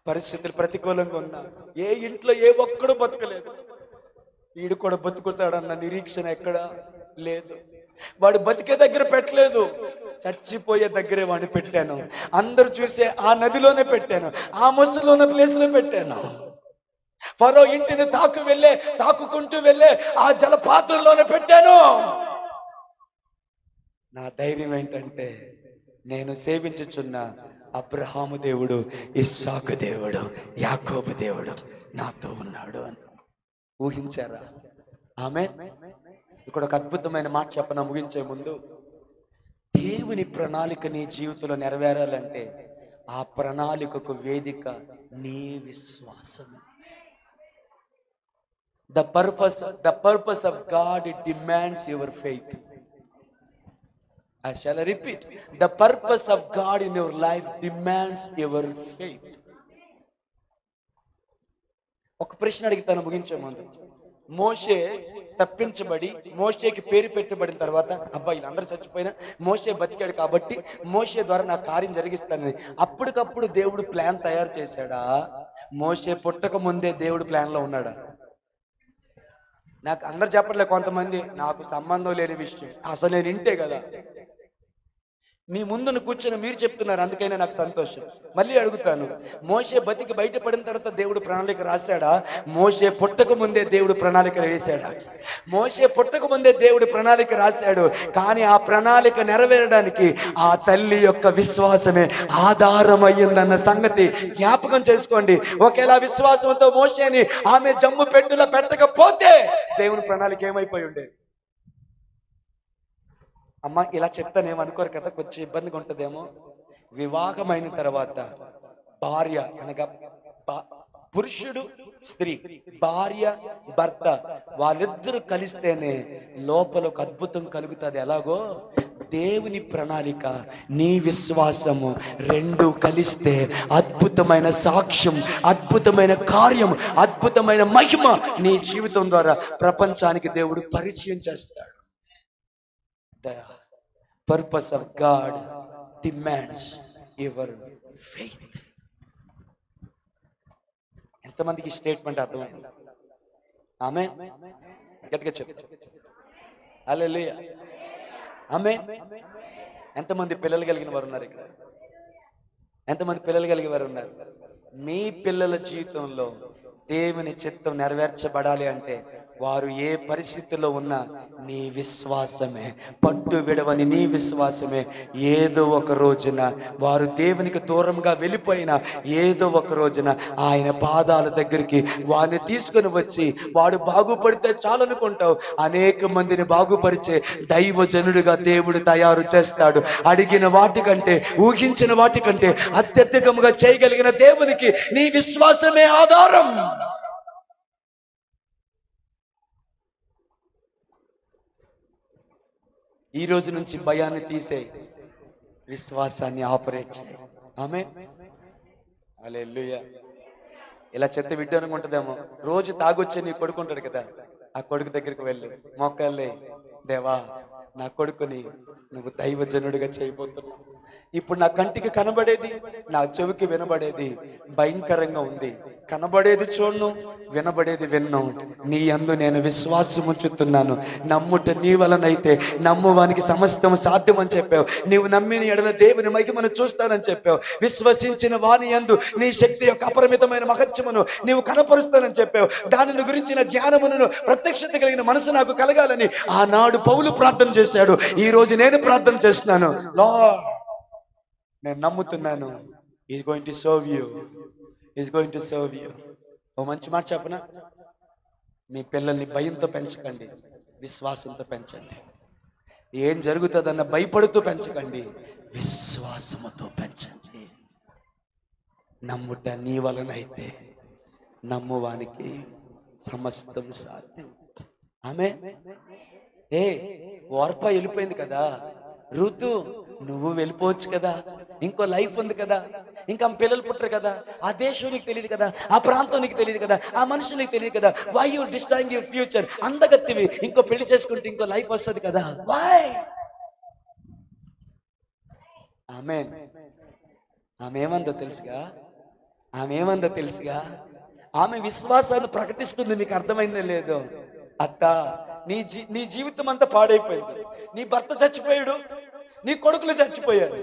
పరిస్థితులు ప్రతికూలంగా ఉన్నా, ఏ ఇంట్లో ఏ ఒక్కడు బతకలేదు. వీడు కూడా బతుకుతాడన్న నిరీక్షణ ఎక్కడా లేదు. వాడు బతికే దగ్గర పెట్టలేదు, చచ్చిపోయే దగ్గరే వాడిని పెట్టాను. అందరూ చూసే ఆ నదిలోనే పెట్టాను, ఆ ముసలోని ప్లేస్లో పెట్టాను. ఫరో ఇంటిని తాకుకుంటూ వెళ్ళే ఆ జలపాత్రలోనే పెట్టాను. నా ధైర్యం ఏంటంటే, నేను సేవించుచున్న అబ్రహాము దేవుడు, ఇస్సాకు దేవుడు, యాకోబు దేవుడు నాతో ఉన్నాడు అని. ఊహించారా? ఆమె ఇక్కడ ఒక అద్భుతమైన మాట చెప్పన ముగించే ముందు, దేవుని ప్రణాళిక నీ జీవితంలో నెరవేరాలంటే ఆ ప్రణాళికకు వేదిక నీ విశ్వాసం. The purpose of God, it demands your faith. I shall repeat. The purpose of God in your life demands your faith. ఒక ప్రశ్న అడిగితాను ముగించే ముందు. మోషే తప్పించబడి మోషేకి పేరు పెట్టబడిన తర్వాత, అబ్బాయి వీళ్ళందరూ చచ్చిపోయినా మోషే బతికాడు కాబట్టి మోషే ద్వారా నా కార్యం జరిగిస్తానని అప్పటికప్పుడు దేవుడు ప్లాన్ తయారు చేశాడా? మోషే పుట్టక ముందే దేవుడు ప్లాన్లో ఉన్నాడా? నాకు అందరు చెప్పట్లే, కొంతమంది నాకు సంబంధం లేని విషయం, అసలు నేను ఇంటే కదా. మీ ముందును కూర్చొని మీరు చెప్తున్నారు, అందుకైనా నాకు సంతోషం. మళ్ళీ అడుగుతాను, మోషే బతికి బయటపడిన తర్వాత దేవుడు ప్రణాళిక రాశాడా? మోషే పుట్టక ముందే దేవుడు ప్రణాళిక వేశాడా? మోషే పుట్టక ముందే దేవుడు ప్రణాళిక రాశాడు, కానీ ఆ ప్రణాళిక నెరవేరడానికి ఆ తల్లి యొక్క విశ్వాసమే ఆధారం అయ్యిందన్న సంగతి జ్ఞాపకం చేసుకోండి. ఒకేలా విశ్వాసంతో మోషేని ఆమె జమ్ము పెట్టులో పెట్టకపోతే దేవుని ప్రణాళిక ఏమైపోయి ఉండేది? అమ్మ ఇలా చెప్తానేమనుకోరు కదా, కొంచెం ఇబ్బందిగా ఉంటుందేమో. వివాహమైన తర్వాత భార్య అనగా పురుషుడు స్త్రీ, భార్య భర్త, వాళ్ళిద్దరూ కలిస్తేనే లోపల ఒక అద్భుతం కలుగుతుంది. ఎలాగో దేవుని ప్రణాళిక, నీ విశ్వాసము రెండు కలిస్తే అద్భుతమైన సాక్ష్యం, అద్భుతమైన కార్యం, అద్భుతమైన మహిమ నీ జీవితం ద్వారా ప్రపంచానికి దేవుడు పరిచయం చేస్తాడు. The purpose of God demands your faith. ఎంతమందికి స్టేట్మెంట్ అర్థమైంది? ఆమేన్. గట్టిగా చెప్పు హల్లెలూయా. ఆమేన్. ఎంతమంది పిల్లలు కలిగిన వారు ఉన్నారు ఇక్కడ? ఎంతమంది పిల్లలు కలిగిన వారు ఉన్నారు? మీ పిల్లల జీవితంలో దేవుని చిత్తం నెరవేర్చబడాలి అంటే వారు ఏ పరిస్థితిలో ఉన్నా నీ విశ్వాసమే, పట్టు విడవని నీ విశ్వాసమే ఏదో ఒక రోజున వారు దేవునికి దూరంగా వెళ్ళిపోయినా ఏదో ఒక రోజున ఆయన పాదాల దగ్గరికి వారిని తీసుకుని వచ్చి వాడు బాగుపడితే చాలనుకుంటావు. అనేక మందిని బాగుపరిచే దైవజనుడిగా దేవుడు తయారు చేస్తాడు. అడిగిన వాటికంటే, ఊహించిన వాటికంటే అత్యధికముగా చేయగలిగిన దేవునికి నీ విశ్వాసమే ఆధారం. ఈ రోజు నుంచి భయాన్ని తీసే విశ్వాసాన్ని ఆపరేట్ చేయి. ఆమేన్. హల్లెలూయా. ఇలా చెత్త విడ్డూరంగా ఉంటుందేమో. రోజు తాగొచ్చే నీ కొడుకుంటాడు కదా, ఆ కొడుకు దగ్గరికి వెళ్ళి మోకాళ్ళే, దేవా నా కొడుకుని నువ్వు దైవజనుడిగా చేయబోతున్నావు. ఇప్పుడు నా కంటికి కనబడేది, నా చెవికి వినబడేది భయంకరంగా ఉంది. కనబడేది చూడను, వినబడేది విన్ను. నీ యందు నేను విశ్వాసం ఉంచుతున్నాను. నమ్ముట నీ వలనైతే నమ్మువానికి సమస్తం సాధ్యం అని చెప్పావు. నీవు నమ్మిన ఎడల దేవుని మహిమను చూస్తానని చెప్పావు. విశ్వసించిన వాని యందు నీ శక్తి యొక్క అపరిమితమైన మహత్యమును నీవు కనపరుస్తానని చెప్పావు. దానిని గురించిన జ్ఞానమును, ప్రత్యక్షత కలిగిన మనసు నాకు కలగాలని ఆనాడు పౌలు ప్రార్థన చేశాడు. ఈ రోజు నేను ప్రార్థన చేస్తున్నాను. లార్డ్, నేను నమ్ముతున్నాను. Is going to serve you, is going to serve you. ఓ మంచి మాట చెప్పనా? మీ పిల్లల్ని భయంతో పెంచకండి, విశ్వాసంతో పెంచండి. ఏం జరుగుతుందన్న భయపడుతూ పెంచకండి, విశ్వాసముతో పెంచండి. నమ్ముట నీ వలనైతే నమ్మువానికి సమస్తం సాధ్యం. ఆమె ఓర్ప వెళ్ళిపోయింది కదా, ఋతు నువ్వు వెళ్ళిపోవచ్చు కదా, ఇంకో లైఫ్ ఉంది కదా, ఇంకా పిల్లలు పుట్టరు కదా, ఆ దేశం నీకు తెలియదు కదా, ఆ ప్రాంతం నీకు తెలియదు కదా, ఆ మనుషులు నీకు తెలియదు కదా. Why you destroying your future? అందగత్తివి, ఇంకో పెళ్లి చేసుకుంటే ఇంకో లైఫ్ వస్తుంది కదా. వై? ఆమేన్. ఆమె ఏమందో తెలుసుగా, ఆమె విశ్వాసాన్ని ప్రకటిస్తుంది. మీకు అర్థమైందో లేదో? అత్త, నీ జీవితం అంతా పాడైపోయింది. నీ భర్త చచ్చిపోయాడు, నీ కొడుకులు చచ్చిపోయారు,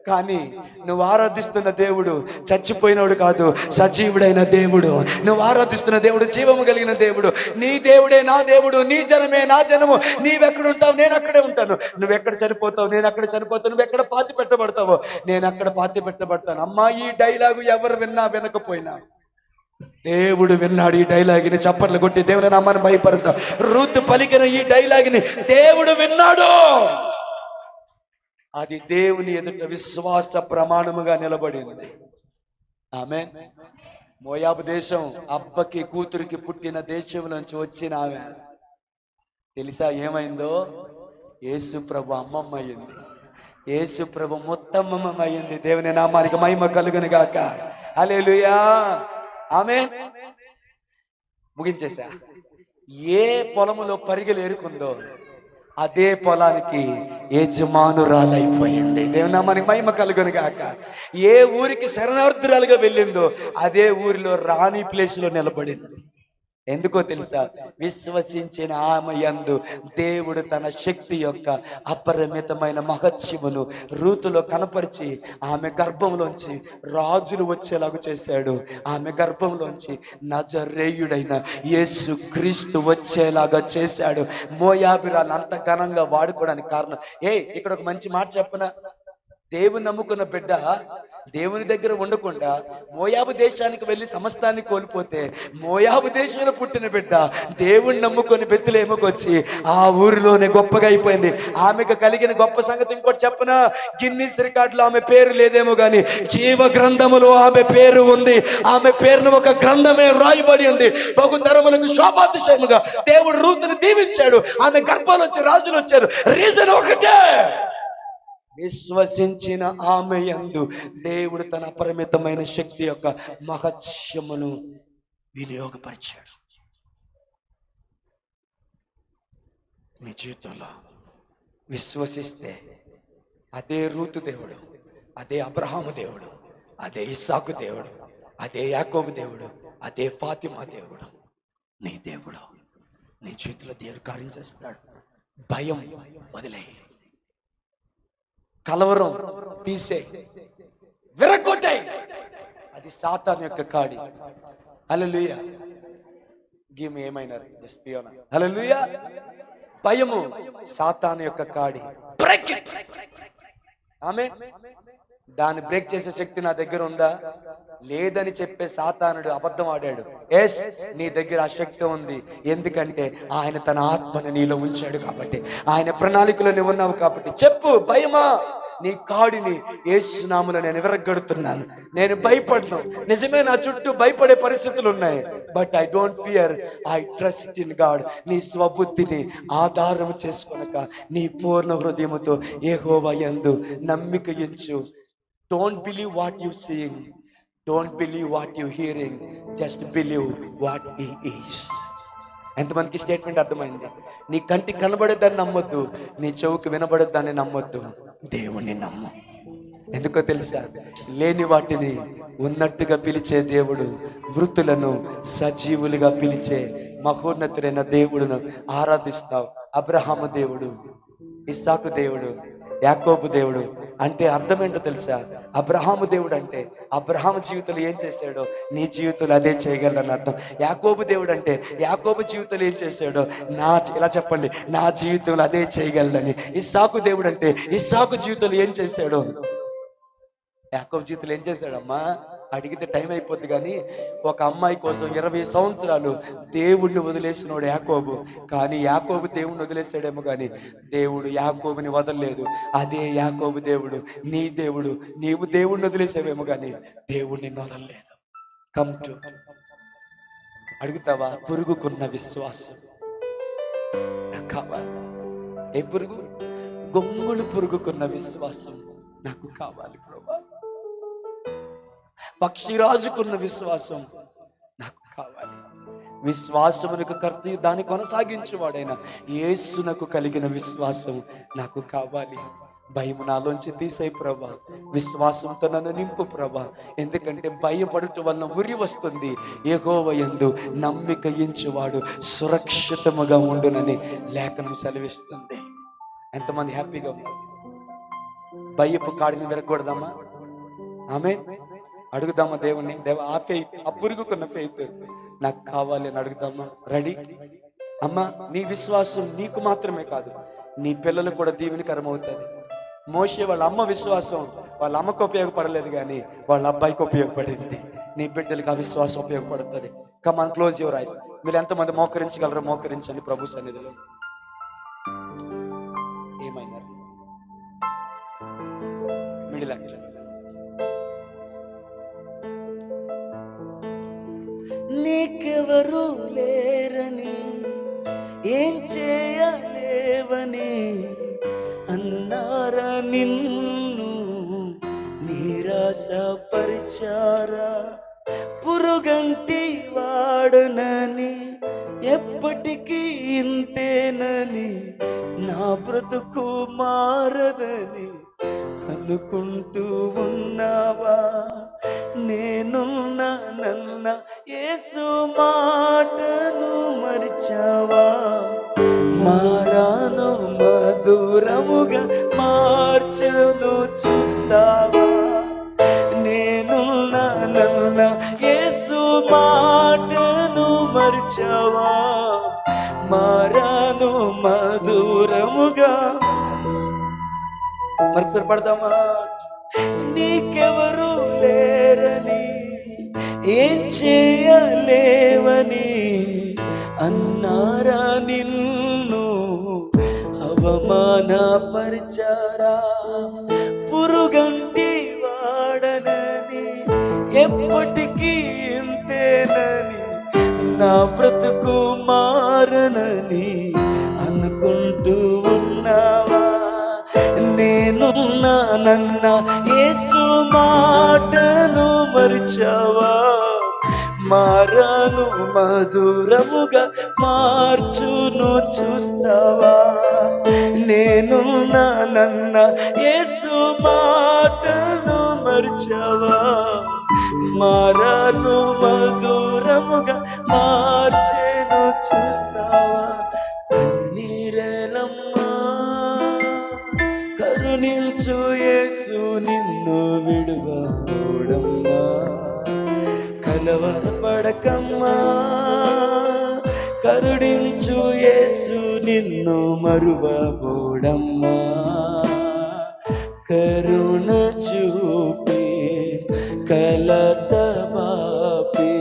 కానీ నువ్వు ఆరాధిస్తున్న దేవుడు చచ్చిపోయినోడు కాదు, సజీవుడైన దేవుడు. నువ్వు ఆరాధిస్తున్న దేవుడు జీవము కలిగిన దేవుడు. నీ దేవుడే నా దేవుడు, నీ జనమే నా జనము. నీవెక్కడుంటావు, నేను అక్కడే ఉంటాను. నువ్వెక్కడ చనిపోతావు, నేను అక్కడ చనిపోతాను. నువ్వెక్కడ పాతి పెట్టబడతావో, నేను అక్కడ పాతి పెట్టబడతాను. అమ్మా, ఈ డైలాగు ఎవరు విన్నా వినకపోయినా దేవుడు విన్నాడు. ఈ డైలాగ్ని చప్పట్లు కొట్టి దేవుని నామాన్ని భయపడతాం. రూతు పలికిన ఈ డైలాగ్ని దేవుడు విన్నాడు. అది దేవుని ఎదుట విశ్వాస ప్రమాణముగా నిలబడింది. ఆమేన్. మోయాబు దేశం, అబ్బకి కూతురికి పుట్టిన దేశం నుంచి వచ్చిన ఆమె తెలుసా ఏమైందో? యేసు ప్రభు అమ్మమ్మ అయ్యింది. యేసు ప్రభు మొత్తమ్మ అయ్యింది. దేవుని నామానికి మహిమ కలుగును గాక. హల్లెలూయా. ఆమేన్. ముగించేసా. ఏ పొలములో పరిగెలు ఏరుకుందో అదే పొలానికి యజమానురాలైపోయింది. దేవుని నామానికి మహిమ కలుగును గాక. ఏ ఊరికి శరణార్థురాలుగా వెళ్ళిందో అదే ఊరిలో రాణి ప్లేస్లో నిలబడింది. ఎందుకో తెలుసా? విశ్వసించిన ఆమె యందు దేవుడు తన శక్తి యొక్క అపరిమితమైన మహత్యమును రూతులో కనపరిచి ఆమె గర్భంలోంచి రాజులు వచ్చేలాగా చేశాడు. ఆమె గర్భంలోంచి నజరేయుడైన యేసు క్రీస్తు వచ్చేలాగా చేశాడు. మోయాబిరాలు అంత ఘనంగా వాడుకోవడానికి కారణం ఇక్కడ ఒక మంచి మాట చెప్పనా? దేవుని నమ్ముకున్న బిడ్డ దేవుని దగ్గర ఉండకుండా మోయాబు దేశానికి వెళ్ళి సమస్తాన్ని కోల్పోతే, మోయాబు దేశంలో పుట్టిన బిడ్డ దేవుణ్ణి నమ్ముకొని బెత్లెహేముకు వచ్చి ఆ ఊరిలోనే గొప్పగా అయిపోయింది. ఆమెకు కలిగిన గొప్ప సంగతి ఇంకోటి చెప్పనా, గిన్నిస్ రికార్డులో ఆమె పేరు లేదేమో గాని జీవ గ్రంథములో ఆమె పేరు ఉంది. ఆమె పేరును ఒక గ్రంథమే రాయబడి ఉంది. బహుతరములకు శోభాతిశయముగా దేవుడు రూతుని దీవించాడు. ఆమె గర్భంలో వచ్చి రాజులు వచ్చారు. రీజన్ ఒకటే, విశ్వసించిన ఆమె యందు దేవుడు తన అపరిమితమైన శక్తి యొక్క మహత్యమును వినియోగపరిచాడు. మీ జీవితంలో విశ్వసిస్తే అదే రూతు దేవుడు, అదే అబ్రహాము దేవుడు, అదే ఇస్సాకు దేవుడు, అదే యాకోబు దేవుడు, అదే ఫాతిమా దేవుడు నీ దేవుడు. నీ జీవితంలో దేవుడు కార్యం చేస్తాడు. భయం వదిలేయి, కలవరం తీసే, విరగొట్టాయి. అది సాతాను యొక్క కాడి. హల్లెలూయా. గివ్ మీ ఏమైనా జస్ట్ బి ఆన్. హల్లెలూయా. భయము సాతాను యొక్క కాడి. Break it. ఆమేన్. దాన్ని బ్రేక్ చేసే శక్తి నా దగ్గర ఉందా? లేదని చెప్పే సాతానుడు అబద్ధం ఆడాడు. ఎస్, నీ దగ్గర ఆ శక్తి ఉంది. ఎందుకంటే ఆయన తన ఆత్మను నీలో ఉంచాడు కాబట్టి, ఆయన ప్రణాళికలో నువ్వు ఉన్నావు కాబట్టి. చెప్పు, భయమా, నీ కాడిని యేసు నామములో నేను విరగ్గొడుతున్నాను. నేను భయపడను. నిజమే, నా చుట్టూ భయపడే పరిస్థితులు ఉన్నాయి, but I don't fear, I trust in God. నీ స్వబుద్ధిని ఆధారం చేసుకొనక నీ పూర్ణ హృదయముతో యెహోవా యందు నమ్మిక ఉంచు. Don't believe what you seeing, don't believe what you hearing, just believe what he is. ఎంతమందికి స్టేట్మెంట్ అర్థమైంది? నీ కంటికి కనబడేదాన్ని నమ్మొద్దు, నీ చెవుకి వినబడేదాన్ని నమ్మొద్దు, దేవుణ్ణి నమ్ము. ఎందుకో తెలుసా? లేని వాటిని ఉన్నట్టుగా పిలిచే దేవుడు, మృతులను సజీవులుగా పిలిచే మహోన్నతుడైన దేవుడును ఆరాధిస్తావు. అబ్రహాము దేవుడు, ఇస్సాకు దేవుడు, యాకోబు దేవుడు అంటే అర్థం ఏంటో తెలుసా? అబ్రహాము దేవుడు అంటే అబ్రహాము జీవితంలో ఏం చేశాడో నీ జీవితంలో అదే చేయగలరని అర్థం. యాకోబు దేవుడు అంటే యాకోబు జీవితంలో ఏం చేశాడో ఇలా చెప్పండి, నా జీవితంలో అదే చేయగలరని. ఇస్సాకు దేవుడు అంటే ఇస్సాకు జీవితంలో ఏం చేశాడో యాకోబు జీవితంలో ఏం చేశాడమ్మా? అడిగితే టైం అయిపోద్ది కానీ, ఒక అమ్మాయి కోసం 20 సంవత్సరాలు దేవుణ్ణి వదిలేసినోడు యాకోబు. కానీ యాకోబు దేవుణ్ణి వదిలేసాడేమో కానీ దేవుడు యాకోబుని వదలలేదు. అదే యాకోబు దేవుడు నీ దేవుడు. నీవు దేవుణ్ణి వదిలేసావేమో కానీ దేవుణ్ణి వదలలేదు. కమ్ టు అడుగుతావా? పురుగుకున్న విశ్వాసం నాకు కావాలి. ఏ పురుగు? గొంగుళు పురుగుకున్న విశ్వాసం నాకు కావాలి ప్రభా. పక్షిరాజుకున్న విశ్వాసం నాకు కావాలి. విశ్వాసమునకు కర్త దాన్ని కొనసాగించేవాడైన యేసునకు కలిగిన విశ్వాసం నాకు కావాలి. భయం నాలోంచి తీసేయి ప్రభా, విశ్వాసంతో నన్ను నింపు ప్రభా. ఎందుకంటే భయపడుట వలన ఉరి వస్తుంది. యెహోవా యందు నమ్మిక ఉంచువాడు సురక్షితముగా ఉండునని లేఖనం సెలవిస్తుంది. ఎంతమంది హ్యాపీగా ఉన్నారు? భయపు కాడిని విరగకూడదమ్మా. ఆమేన్. అడుగుదామా దేవుణ్ణి, దేవ ఆ ఫెయిత్, ఆ పురుగుకున్న ఫెయిత్ నాకు కావాలి అని అడుగుదామా? రెడీ? అమ్మా, నీ విశ్వాసం నీకు మాత్రమే కాదు, నీ పిల్లలకు కూడా దీవెనకరం అవుతుంది. మోషే వాళ్ళ అమ్మ విశ్వాసం వాళ్ళ అమ్మకు ఉపయోగపడలేదు కానీ వాళ్ళ అబ్బాయికి ఉపయోగపడింది. నీ బిడ్డలకు ఆ విశ్వాసం ఉపయోగపడుతుంది. కమాన్, క్లోజ్ యువర్ ఐస్. మీరు ఎంతమంది మోకరించగలరో మోకరించండి ప్రభు సన్నిధిలో. ఏమైనా మిడిల్ యాక్షన్. నీకెవరు లేరని, ఏం చేయలేవని అన్నారా నిన్ను నిరాశపరిచారా? పురుగంటి వాడనని, ఎప్పటికీ ఇంతేనని, నా బ్రతుకు మారదని అనుకుంటూ ఉన్నావా? నేనున్నానన్న యేసు మాటను మరిచావా? మారాను మధురముగా మార్చను చూస్తావా? నేనున్నానన్న యేసు మాటను మరిచావా? మారాను మధురముగా. మరొకసారి పడదామా? నీకెవరు ఏం చేయలేవని అన్నారా నిన్ను అవమానపరిచారా? పురుగంటి వాడనని ఎప్పటికీ ఇంతేనని నా బ్రతుకు మారనని అనుకుంటూ ఉన్నావా? నేనున్నానన్న యేసు మాటను మరిచావా? మారాను మధురముగా మార్చును చూస్తావా? నేనున్నానన్న యేసు మాటను మరిచావా? మారాను మధురముగా మార్చెను చూస్తావా? కన్నీరేలమ్మా కరుణించు యేసు నిన్ను విడువబోడమ్మా. కలవరపడకమ్మా కరుణించు యేసు నిన్ను మరువబోడమ్మా. కరుణ చూపి కలత బాపి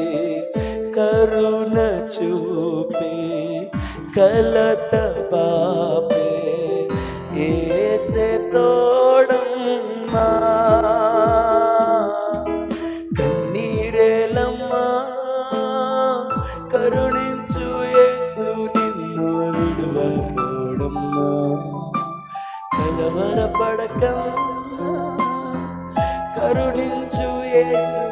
కరుణ చూపి కలత బాపే యేసే తోడమ్మా. కన్నీరేలమ్మా కరుణించు యేసు నిన్ను విడువబోడమ్మా. కలవరపడకమ్మా కరుణించు యేసు